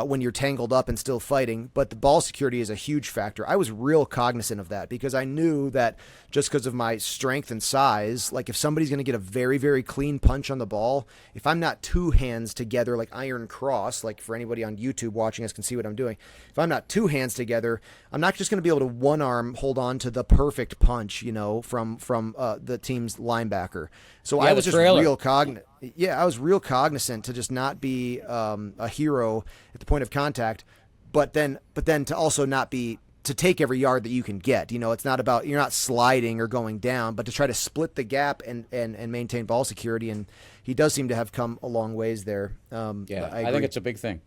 When you're tangled up and still fighting, but the ball security is a huge factor. I was real cognizant of that because I knew that just because of my strength and size, like if somebody's going to get a very, very clean punch on the ball, if I'm not two hands together, like iron cross, like for anybody on YouTube watching us can see what I'm doing. If I'm not two hands together, I'm not just going to be able to one arm hold on to the perfect punch, from the team's linebacker. So I was just real cognizant. Yeah, I was real cognizant to just not be a hero at the point of contact, but then to also not be to take every yard that you can get. It's not about you're not sliding or going down, but to try to split the gap and maintain ball security. And he does seem to have come a long ways there. I think it's a big thing.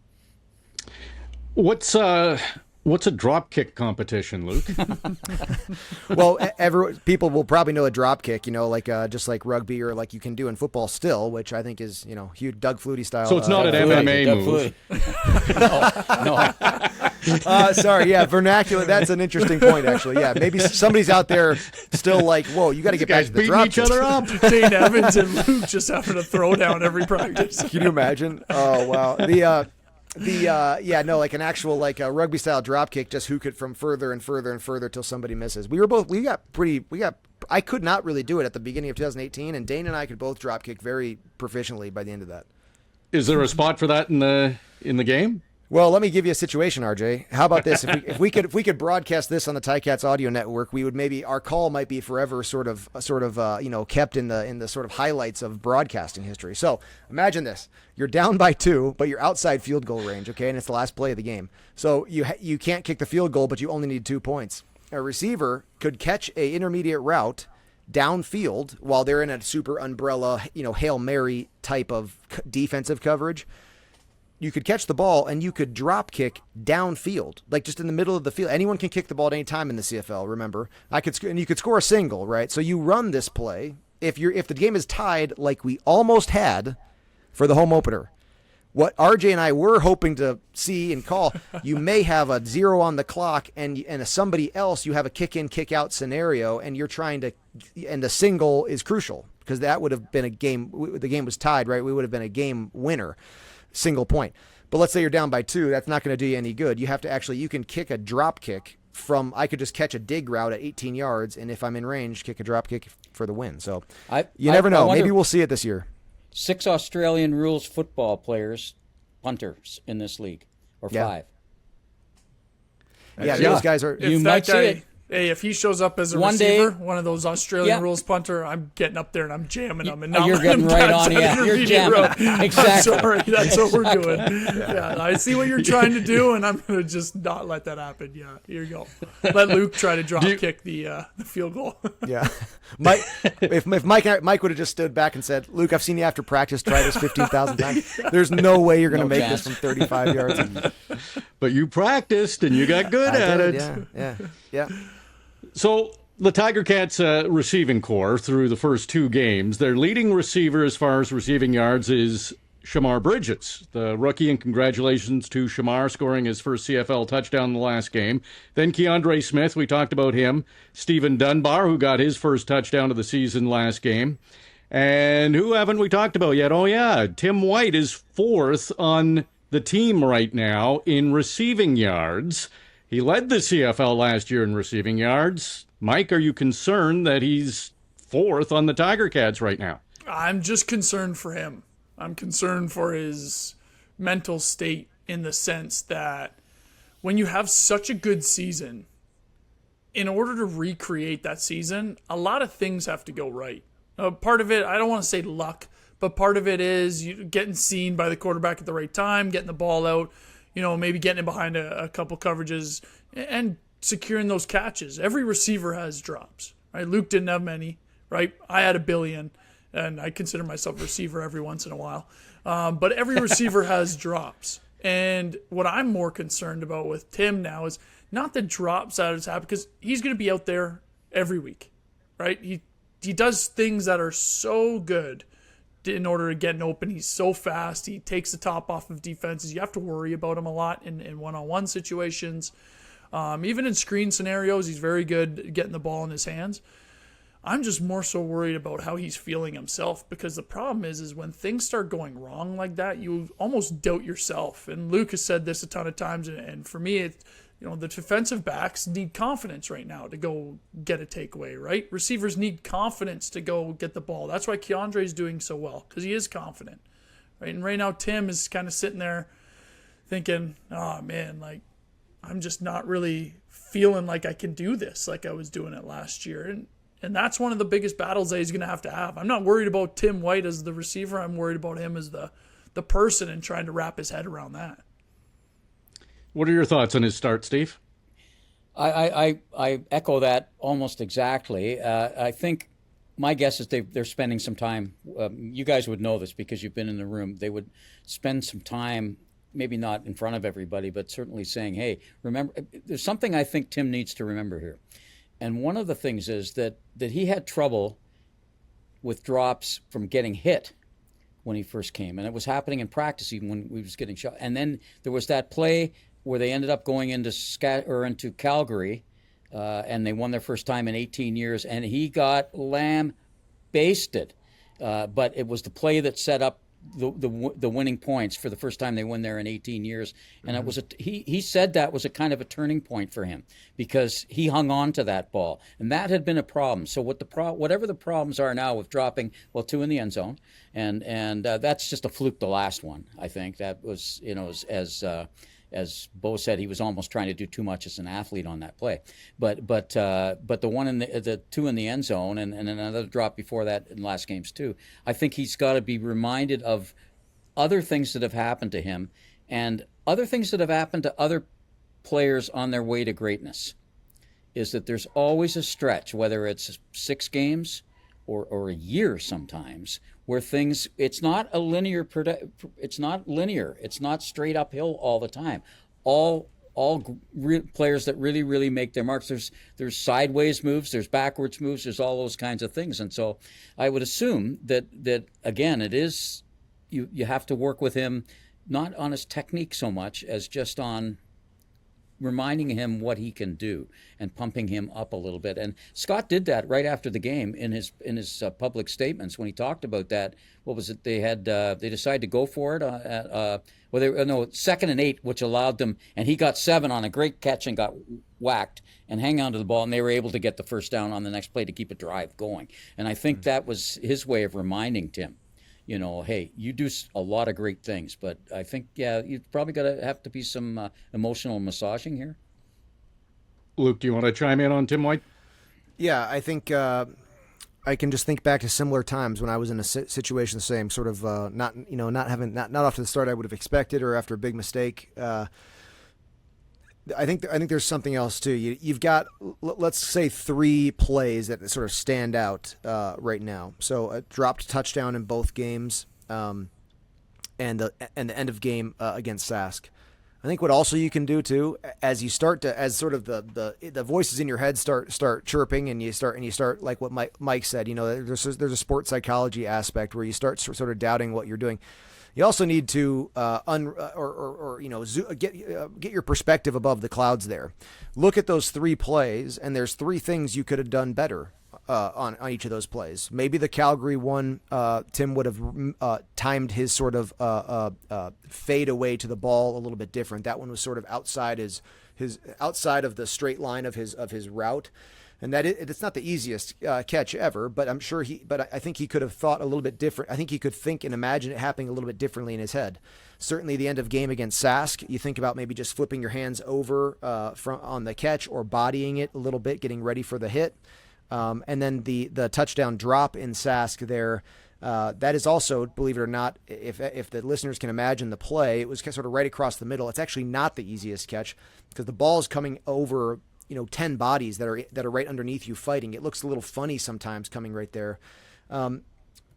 What's a drop kick competition, Luke? Well, people will probably know a drop kick, like just like rugby or like you can do in football still, which I think is huge Doug Flutie style. So it's not an MMA move. No. Sorry, yeah, vernacular. That's an interesting point, actually. Yeah, maybe somebody's out there still like, whoa, you got to get back to the Beating drop each kick. other up. Dane Evans and Luke just having a throwdown every practice. Can you imagine? Oh wow. Like an actual like a rugby style drop kick, just hook it from further and further and further till somebody misses. I could not really do it at the beginning of 2018, and Dane and I could both drop kick very proficiently by the end of that. Is there a spot for that in the game? Well, let me give you a situation, RJ. How about this? If we could broadcast this on the Ticats audio network, we would our call might be forever sort of kept in the sort of highlights of broadcasting history. So imagine this: you're down by 2, but you're outside field goal range, okay, and it's the last play of the game. So you can't kick the field goal, but you only need 2 points. A receiver could catch a intermediate route downfield while they're in a super umbrella, Hail Mary type of defensive coverage. You could catch the ball and you could drop kick downfield, like just in the middle of the field. Anyone can kick the ball at any time in the CFL. Remember, and you could score a single, right? So you run this play. If the game is tied, like we almost had for the home opener, what RJ and I were hoping to see and call, you may have a 0 on the clock and somebody else, you have a kick in, kick out scenario, and you're trying to, and the single is crucial because that would have been a game. The game was tied, right? We would have been a game winner. Single point. But let's say you're down by 2, that's not going to do you any good. You have to you can kick a drop kick I could just catch a dig route at 18 yards, and if I'm in range, kick a drop kick for the win. So you never know. Maybe we'll see it this year. 6 Australian rules football players, punters in this league, or 5. Yeah, those guys are. If that guy Hey, if he shows up as a One receiver, day- one of those Australian Yeah. rules punter, I'm getting up there and I'm jamming him and not You're letting him getting right catch on, that yeah. You're intermediate jamming. route. Exactly. I'm sorry, that's what we're doing. Yeah, I see what you're trying to do, and I'm going to just not let that happen. Yeah, here you go. Let Luke try to drop kick the field goal. Yeah, Mike. If Mike would have just stood back and said, "Luke, I've seen you after practice try this 15,000 times. There's no way you're going to No make chance. this from 35 yards." But you practiced and you got good at it. Yeah. So the Tiger Cats receiving core through the first two games, their leading receiver as far as receiving yards is Shamar Bridges, the rookie, and congratulations to Shamar scoring his first CFL touchdown in the last game. Then Kiondre Smith, we talked about him. Stephen Dunbar, who got his first touchdown of the season last game. And who haven't we talked about yet? Oh, yeah, Tim White is fourth on the team right now in receiving yards. He led the CFL last year in receiving yards. Mike, are you concerned that he's fourth on the Tiger Cats right now? I'm just concerned for him. I'm concerned for his mental state in the sense that when you have such a good season, in order to recreate that season, a lot of things have to go right. Part of it, I don't want to say luck, but part of it is you getting seen by the quarterback at the right time, getting the ball out, maybe getting in behind a couple coverages and securing those catches. Every receiver has drops, right? Luke didn't have many, right? I had a billion, and I consider myself a receiver every once in a while. But every receiver has drops. And what I'm more concerned about with Tim now is not the drops that has happened, because he's going to be out there every week, right? He does things that are so good in order to get an open. He's so fast. He takes the top off of defenses. You have to worry about him a lot in one-on-one situations. Even in screen scenarios, he's very good at getting the ball in his hands. I'm just more so worried about how he's feeling himself, because the problem is when things start going wrong like that, you almost doubt yourself. And Luke has said this a ton of times, and for me, the defensive backs need confidence right now to go get a takeaway, right? Receivers need confidence to go get the ball. That's why Kiondre is doing so well, because he is confident, right? And right now, Tim is kind of sitting there thinking, oh man, like, I'm just not really feeling like I can do this like I was doing it last year. And that's one of the biggest battles that he's going to have. I'm not worried about Tim White as the receiver. I'm worried about him as the person and trying to wrap his head around that. What are your thoughts on his start, Steve? I echo that almost exactly. I think my guess is they're spending some time. You guys would know this because you've been in the room. They would spend some time, maybe not in front of everybody, but certainly saying, hey, remember, there's something I think Tim needs to remember here. And one of the things is that he had trouble with drops from getting hit when he first came. And it was happening in practice even when he was getting shot. And then there was that play where they ended up going into Calgary, and they won their first time in 18 years, and he got lamb-basted. But it was the play that set up the winning points for the first time they won there in 18 years, and it was he said that was a kind of a turning point for him because he hung on to that ball, and that had been a problem. So whatever the problems are now with dropping, two in the end zone, and that's just a fluke. The last one, I think, that was as Bo said, he was almost trying to do too much as an athlete on that play. But the one in the two in the end zone and another drop before that in last games too. I think he's got to be reminded of other things that have happened to him and other things that have happened to other players on their way to greatness. Is that there's always a stretch, whether it's 6 games or a year sometimes, where things, it's not linear. It's not straight uphill all the time. All players that really, really make their marks, there's sideways moves, there's backwards moves, there's all those kinds of things. And so I would assume that again, it is, you have to work with him, not on his technique so much as just on reminding him what he can do and pumping him up a little bit. And Scott did that right after the game in his public statements when he talked about that. What was it? They decided to go for it. 2nd and 8, which allowed them, and he got 7 on a great catch and got whacked and hang on to the ball, and they were able to get the first down on the next play to keep a drive going. And I think that was his way of reminding Tim, hey, you do a lot of great things, but I think, you've probably got to have to be some emotional massaging here. Luke, do you want to chime in on Tim White? Yeah, I think I can just think back to similar times when I was in a situation the same sort of not off to the start I would have expected or after a big mistake. I think there's something else too. You've got, let's say, 3 plays that sort of stand out right now. So a dropped touchdown in both games, and the end of game against Sask. I think what also you can do too, as you start to, as sort of the voices in your head start chirping, and you start like what Mike said. There's a sports psychology aspect where you start sort of doubting what you're doing. You also need to get your perspective above the clouds there. Look at those 3 plays, and there's 3 things you could have done better on each of those plays. Maybe the Calgary one, Tim would have timed his sort of fade away to the ball a little bit different. That one was sort of outside his outside of the straight line of his route. And it's not the easiest catch ever, but I think he could have thought a little bit different. I think he could think and imagine it happening a little bit differently in his head. Certainly the end of game against Sask, you think about maybe just flipping your hands over on the catch or bodying it a little bit, getting ready for the hit. And then the touchdown drop in Sask there, that is also, believe it or not, if the listeners can imagine the play, it was sort of right across the middle. It's actually not the easiest catch because the ball is coming over 10 bodies that are right underneath you fighting. It looks a little funny sometimes coming right there.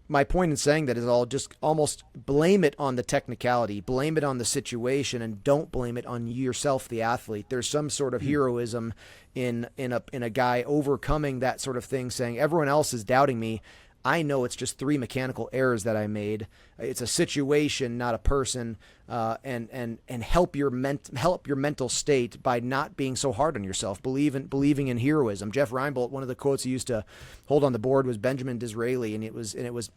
My point in saying that is all just almost blame it on the technicality, blame it on the situation, and don't blame it on yourself, the athlete. There's some sort of heroism in a guy overcoming that sort of thing, saying everyone else is doubting me. I know it's just 3 mechanical errors that I made. It's a situation, not a person, and help your mental state by not being so hard on yourself. Believing in heroism. Jeff Reinbold, one of the quotes he used to hold on the board was Benjamin Disraeli, and it was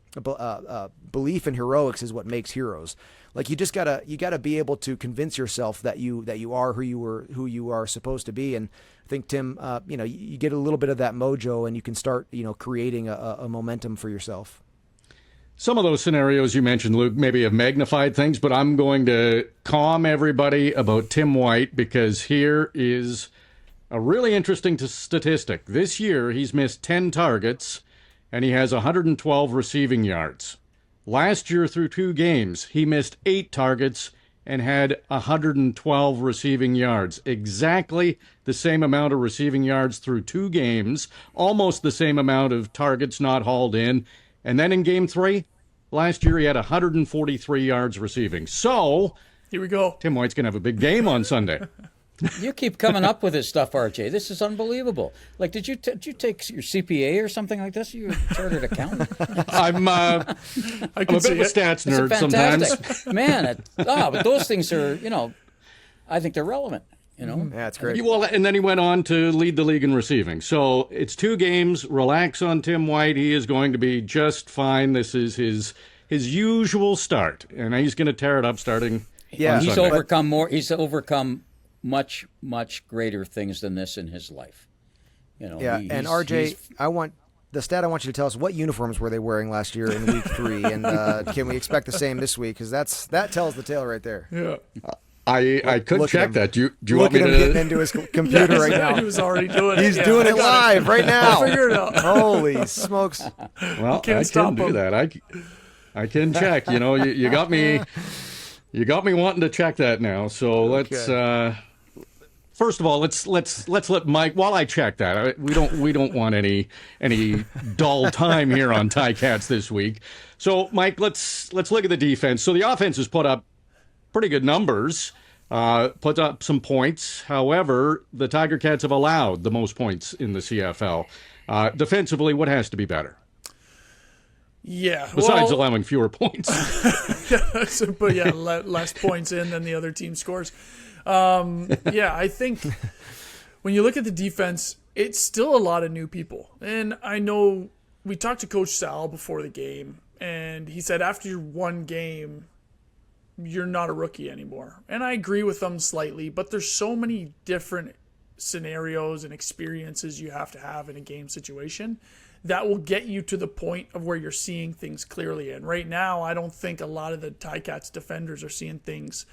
belief in heroics is what makes heroes. Like you gotta be able to convince yourself that you are who you are supposed to be. And I think, Tim, you get a little bit of that mojo, and you can start creating a momentum for yourself. Some of those scenarios you mentioned, Luke, maybe have magnified things, but I'm going to calm everybody about Tim White because here is a really interesting statistic. This year, he's missed 10 targets, and he has 112 receiving yards. Last year, through 2 games, he missed 8 targets and had 112 receiving yards. Exactly the same amount of receiving yards through 2 games, almost the same amount of targets not hauled in. And then in Game 3, last year he had 143 yards receiving. So, here we go. Tim White's going to have a big game on Sunday. You keep coming up with this stuff, RJ. This is unbelievable. Like, did you take your CPA or something like this? You a chartered accountant? I'm a bit of a stats nerd sometimes. Man, but those things are, I think they're relevant. Yeah, that's great. Well, and then he went on to lead the league in receiving. So it's 2 games. Relax on Tim White. He is going to be just fine. This is his usual start, and he's going to tear it up starting. Yeah, on he's Sunday. He's overcome much, much greater things than this in his life. And RJ, I want you to tell us what uniforms were they wearing last year in week 3, and can we expect the same this week? Because that tells the tale right there. Yeah. I could check that. Do you want me to? Look at him getting into his computer right now. He was already doing it. He's doing it live right now. I'll figure it out. Holy smokes! Well, I can do that. I can check. You got me. You got me wanting to check that now. So let's. First of all, let's let Mike. While I check that, we don't want any dull time here on Ticats this week. So Mike, let's look at the defense. So the offense has put up pretty good numbers, put up some points. However, the Tiger Cats have allowed the most points in the CFL. Defensively, what has to be better? Yeah. Besides allowing fewer points. But yeah, less points in than the other team scores. I think when you look at the defense, it's still a lot of new people. And I know we talked to Coach Sal before the game, and he said after your 1 game, you're not a rookie anymore. And I agree with them slightly, but there's so many different scenarios and experiences you have to have in a game situation that will get you to the point of where you're seeing things clearly. And right now, I don't think a lot of the Ticats defenders are seeing things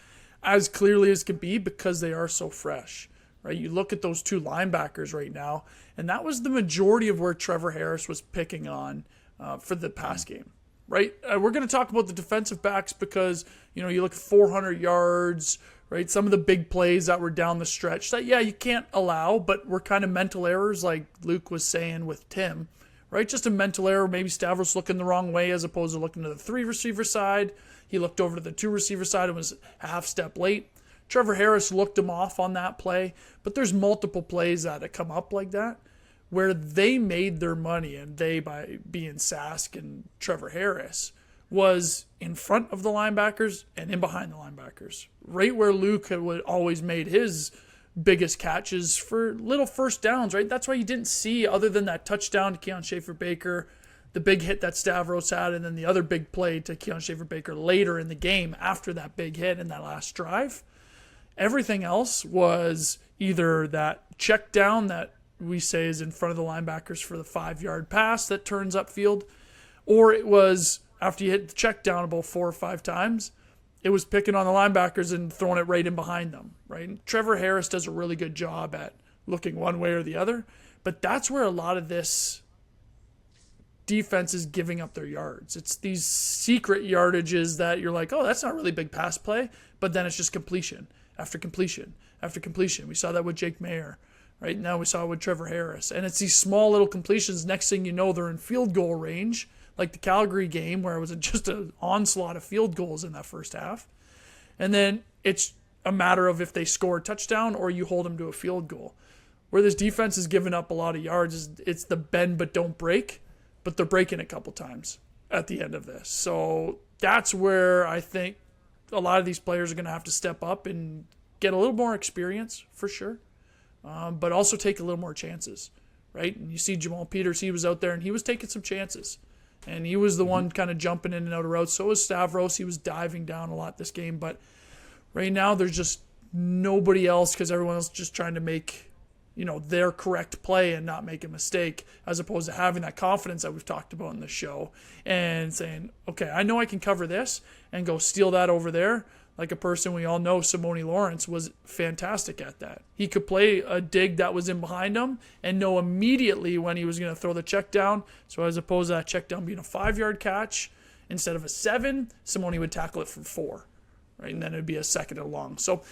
as clearly as can be because they are so fresh. right? You look at those two linebackers right now, and that was the majority of where Trevor Harris was picking on for the pass game, right? We're going to talk about the defensive backs because, you look at 400 yards, right? Some of the big plays that were down the stretch that, you can't allow, but were kind of mental errors like Luke was saying with Tim, right? Just a mental error. Maybe Stavros looking the wrong way as opposed to looking to the 3 receiver side. He looked over to the 2 receiver side and was a half step late. Trevor Harris looked him off on that play, but there's multiple plays that have come up like that where they made their money, and they, by being Sask and Trevor Harris, was in front of the linebackers and in behind the linebackers, right where Luke had always made his biggest catches for little first downs, right? That's why you didn't see, other than that touchdown to Keon Schaefer-Baker, the big hit that Stavros had, and then the other big play to Keon Schaefer-Baker later in the game after that big hit in that last drive. Everything else was either that check down that we say is in front of the linebackers for the 5-yard pass that turns upfield, or it was after you hit the check down about 4 or 5 times, it was picking on the linebackers and throwing it right in behind them, right? And Trevor Harris does a really good job at looking one way or the other, but that's where a lot of this defense is giving up their yards. It's these secret yardages that you're like, oh, that's not really big pass play, but then it's just completion after completion after completion. We saw that with Jake Mayer, right? Now we saw it with Trevor Harris. And it's these small little completions. Next thing you know, they're in field goal range, like the Calgary game where it was just an onslaught of field goals in that first half. And then it's a matter of if they score a touchdown or you hold them to a field goal. Where this defense is giving up a lot of yards, it's the bend but don't break, but they're breaking a couple times at the end of this. So that's where I think a lot of these players are going to have to step up and get a little more experience for sure, but also take a little more chances, right? And you see Jamal Peters, he was out there and he was taking some chances. And he was the one kind of jumping in and out of routes. So was Stavros. He was diving down a lot this game. But right now there's just nobody else because everyone else is just trying to make, their correct play and not make a mistake, as opposed to having that confidence that we've talked about in the show and saying, okay, I know I can cover this and go steal that over there. Like a person we all know, Simone Lawrence, was fantastic at that. He could play a dig that was in behind him and know immediately when he was going to throw the check down. So as opposed to that check down being a 5-yard catch, instead of a 7, Simone would tackle it for 4, right? And then it'd be a second and long. So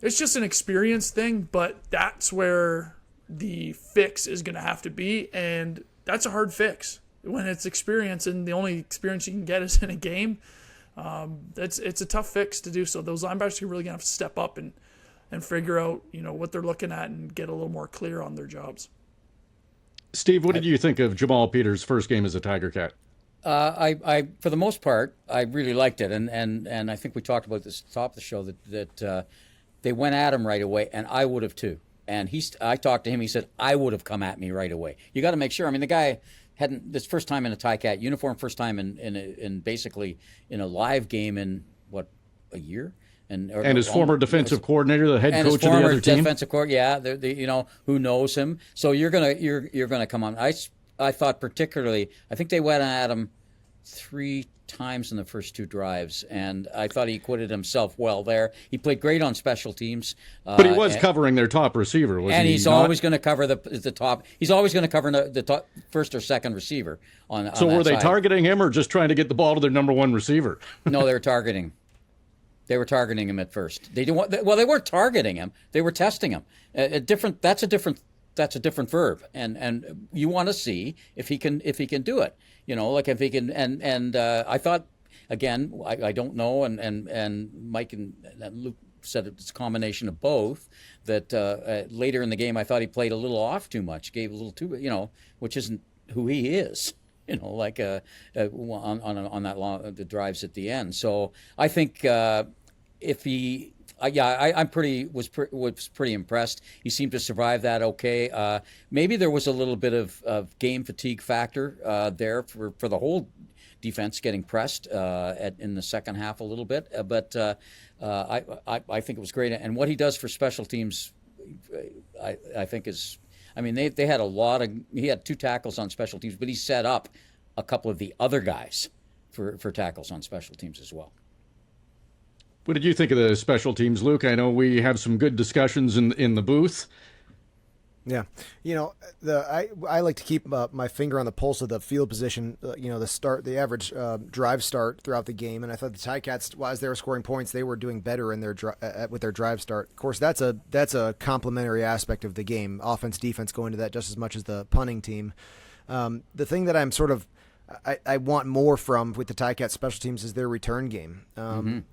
it's just an experience thing, but that's where the fix is going to have to be, and that's a hard fix when it's experience, and the only experience you can get is in a game. It's a tough fix to do. So those linebackers are really gonna have to step up and figure out what they're looking at and get a little more clear on their jobs. Steve, what did you think of Jamal Peters' first game as a Tiger Cat? I for the most part I really liked it, and I think we talked about this at the top of the show that they went at him right away, and I would have too. And I talked to him. He said I would have come at me right away. You got to make sure. I mean, the guy hadn't this first time in a Ticat uniform, first time in basically in a live game in a year, and his former defensive coordinator, the head coach of the other team, defensive coordinator, who knows him. So you're gonna come on. I thought particularly, I think they went at him 3 times in the first 2 drives, and I thought he acquitted himself well there. He played great on special teams, but he was covering their top receiver, wasn't he? And he's always going to cover the top. He's always going to cover the top, first or second receiver on. So on were they side. targeting him or just trying to get the ball to their number 1 receiver? No, they were targeting. They were targeting him at first. They weren't targeting him. They were testing him. That's a different verb, and you want to see if he can do it. Like if he can, and I thought, again, I don't know, and Mike and Luke said it's a combination of both, that later in the game I thought he played a little off too much, gave a little too, which isn't who he is, like on that long, the drives at the end. So I think if he... I was pretty impressed. He seemed to survive that okay. Maybe there was a little bit of game fatigue factor there for the whole defense getting pressed in the second half a little bit. But I think it was great. And what he does for special teams, I think is, I mean, they had he had 2 tackles on special teams, but he set up a couple of the other guys for tackles on special teams as well. What did you think of the special teams, Luke? I know we have some good discussions in the booth. Yeah, I like to keep my finger on the pulse of the field position. The average drive start throughout the game, and I thought the Ticats, as they were scoring points, they were doing better in their with their drive start. Of course, that's a complementary aspect of the game. Offense, defense go into that just as much as the punting team. The thing that I'm sort of I want more from with the Ticats special teams is their return game. And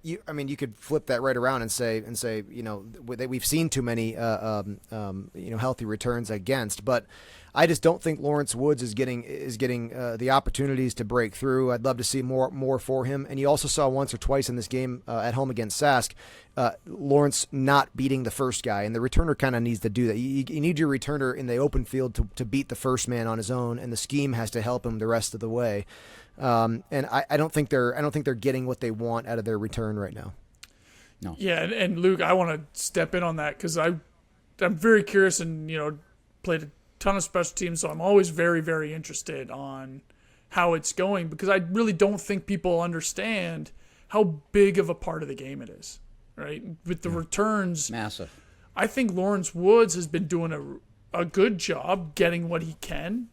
you could flip that right around and say we've seen too many healthy returns against, but I just don't think Lawrence Woods is getting the opportunities to break through. I'd love to see more for him. And you also saw once or twice in this game at home against Sask, Lawrence not beating the first guy, and the returner kind of needs to do that. You need your returner in the open field to beat the first man on his own, and the scheme has to help him the rest of the way. And I don't think they're getting what they want out of their return right now. No. Yeah, and Luke, I want to step in on that because I'm very curious and played a ton of special teams, so I'm always very, very interested on how it's going because I really don't think people understand how big of a part of the game it is. Right, with the returns, massive. I think Lawrence Woods has been doing a good job getting what he can.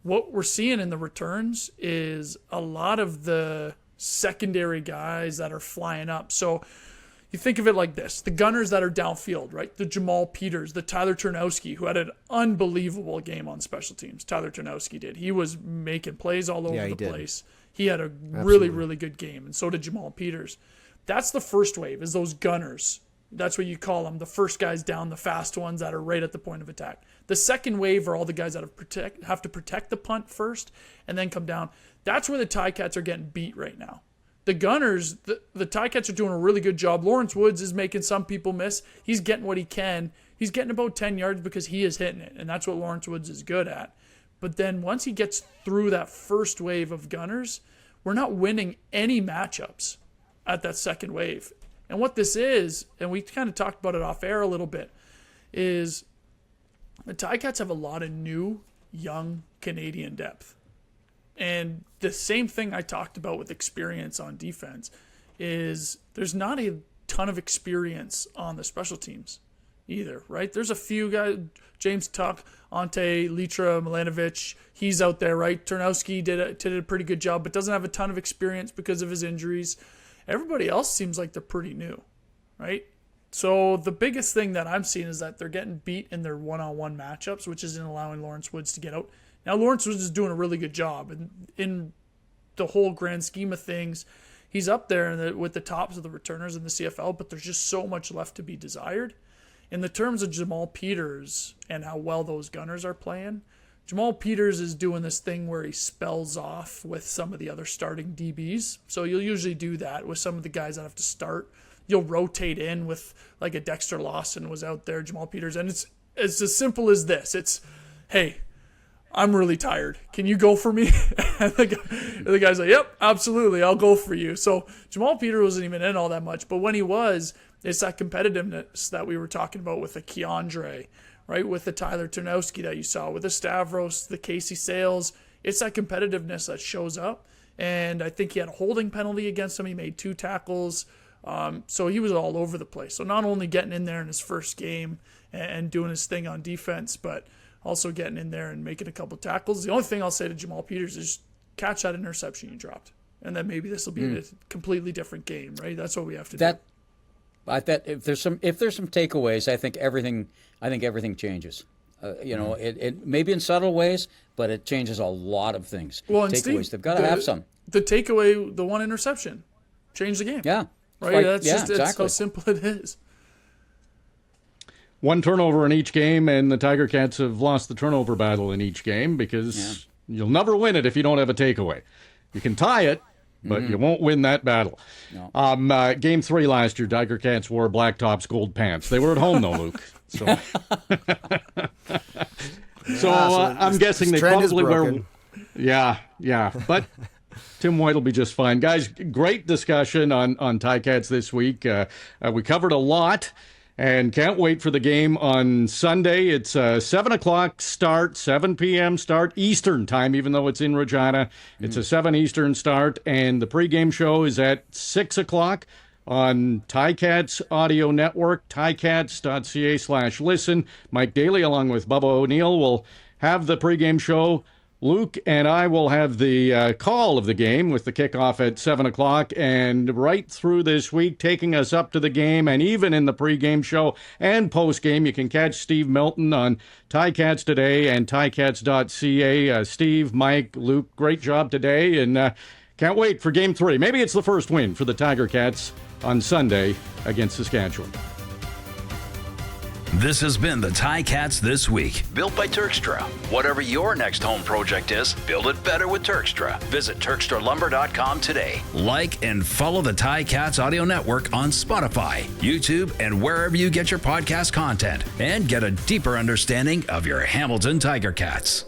What we're seeing in the returns is a lot of the secondary guys that are flying up. So you think of it like this: the gunners that are downfield, right? The Jamal Peters, the Tyler Turnowski, who had an unbelievable game on special teams. Tyler Turnowski did. He was making plays all over the place. He had a really, really good game, and so did Jamal Peters. That's the first wave, is those gunners. That's what you call them, the first guys down, the fast ones that are right at the point of attack. The second wave are all the guys that have to protect the punt first and then come down. That's where the Ticats are getting beat right now. The gunners, the Ticats are doing a really good job. Lawrence Woods is making some people miss. He's getting what he can. He's getting about 10 yards because he is hitting it, and that's what Lawrence Woods is good at. But then once he gets through that first wave of gunners, we're not winning any matchups at that second wave. And what this is, and we kind of talked about it off air a little bit, is the Ticats have a lot of new, young Canadian depth. And the same thing I talked about with experience on defense is there's not a ton of experience on the special teams either, right? There's a few guys, James Tuck, Ante, Litra, Milanovic, he's out there, right? Turnowski did a pretty good job, but doesn't have a ton of experience because of his injuries. Everybody else seems like they're pretty new, right? So the biggest thing that I'm seeing is that they're getting beat in their one-on-one matchups, which isn't allowing Lawrence Woods to get out. Now, Lawrence Woods is doing a really good job. And in the whole grand scheme of things, he's up there with the tops of the returners in the CFL, but there's just so much left to be desired. In the terms of Jamal Peters and how well those gunners are playing, Jamal Peters is doing this thing where he spells off with some of the other starting DBs. So you'll usually do that with some of the guys that have to start. You'll rotate in with like a Dexter Lawson was out there, Jamal Peters. And it's as simple as this. It's, hey, I'm really tired. Can you go for me? And the guy's like, yep, absolutely. I'll go for you. So Jamal Peters wasn't even in all that much. But when he was, it's that competitiveness that we were talking about with the Kiondre, right, with the Tyler Turnowski that you saw, with the Stavros, the Casey Sales. It's that competitiveness that shows up. And I think he had a holding penalty against him. He made 2 tackles. So he was all over the place. So not only getting in there in his first game and doing his thing on defense, but also getting in there and making a couple tackles. The only thing I'll say to Jamal Peters is catch that interception you dropped. And then maybe this will be a completely different game, right? That's what we have to do. I bet if there's some takeaways, I think everything changes. It maybe in subtle ways, but it changes a lot of things. Well, and takeaways, Steve, they've got to have some. The takeaway, the one interception, changed the game. Yeah, right. That's exactly. That's how simple it is. One turnover in each game, and the Tiger Cats have lost the turnover battle in each game because you'll never win it if you don't have a takeaway. You can tie it, but you won't win that battle. No. Game 3 last year, Tiger Cats wore black tops, gold pants. They were at home, though, Luke. So, I'm guessing they probably wear. Yeah. But Tim White will be just fine. Guys, great discussion on Ticats this week. We covered a lot. And can't wait for the game on Sunday. It's a 7 o'clock start, 7 p.m. start Eastern time, even though it's in Regina. It's a 7 Eastern start, and the pregame show is at 6 o'clock. on Ticats Audio Network, ticats.ca/listen. Mike Daly, along with Bubba O'Neill, will have the pregame show. Luke and I will have the call of the game with the kickoff at 7 o'clock, and right through this week, taking us up to the game, and even in the pregame show and postgame, you can catch Steve Milton on Ticats Today and ticats.ca. Steve, Mike, Luke, great job today, and can't wait for Game 3. Maybe it's the first win for the Tiger Cats on Sunday against Saskatchewan. This has been the Ticats This Week, built by Turkstra. Whatever your next home project is, build it better with Turkstra. Visit TurkstraLumber.com today. Like and follow the Ticats Audio Network on Spotify, YouTube, and wherever you get your podcast content, and get a deeper understanding of your Hamilton Tiger Cats.